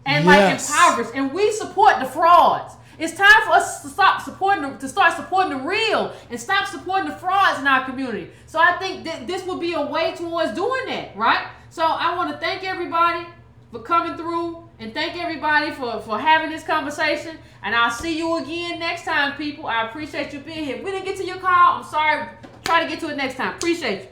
and like impoverished. And we support the frauds. It's time for us to start supporting the real and stop supporting the frauds in our community. So I think that this would be a way towards doing that, right? So I want to thank everybody for coming through and thank everybody for having this conversation. And I'll see you again next time, people. I appreciate you being here. If we didn't get to your call, I'm sorry. Try to get to it next time. Appreciate you.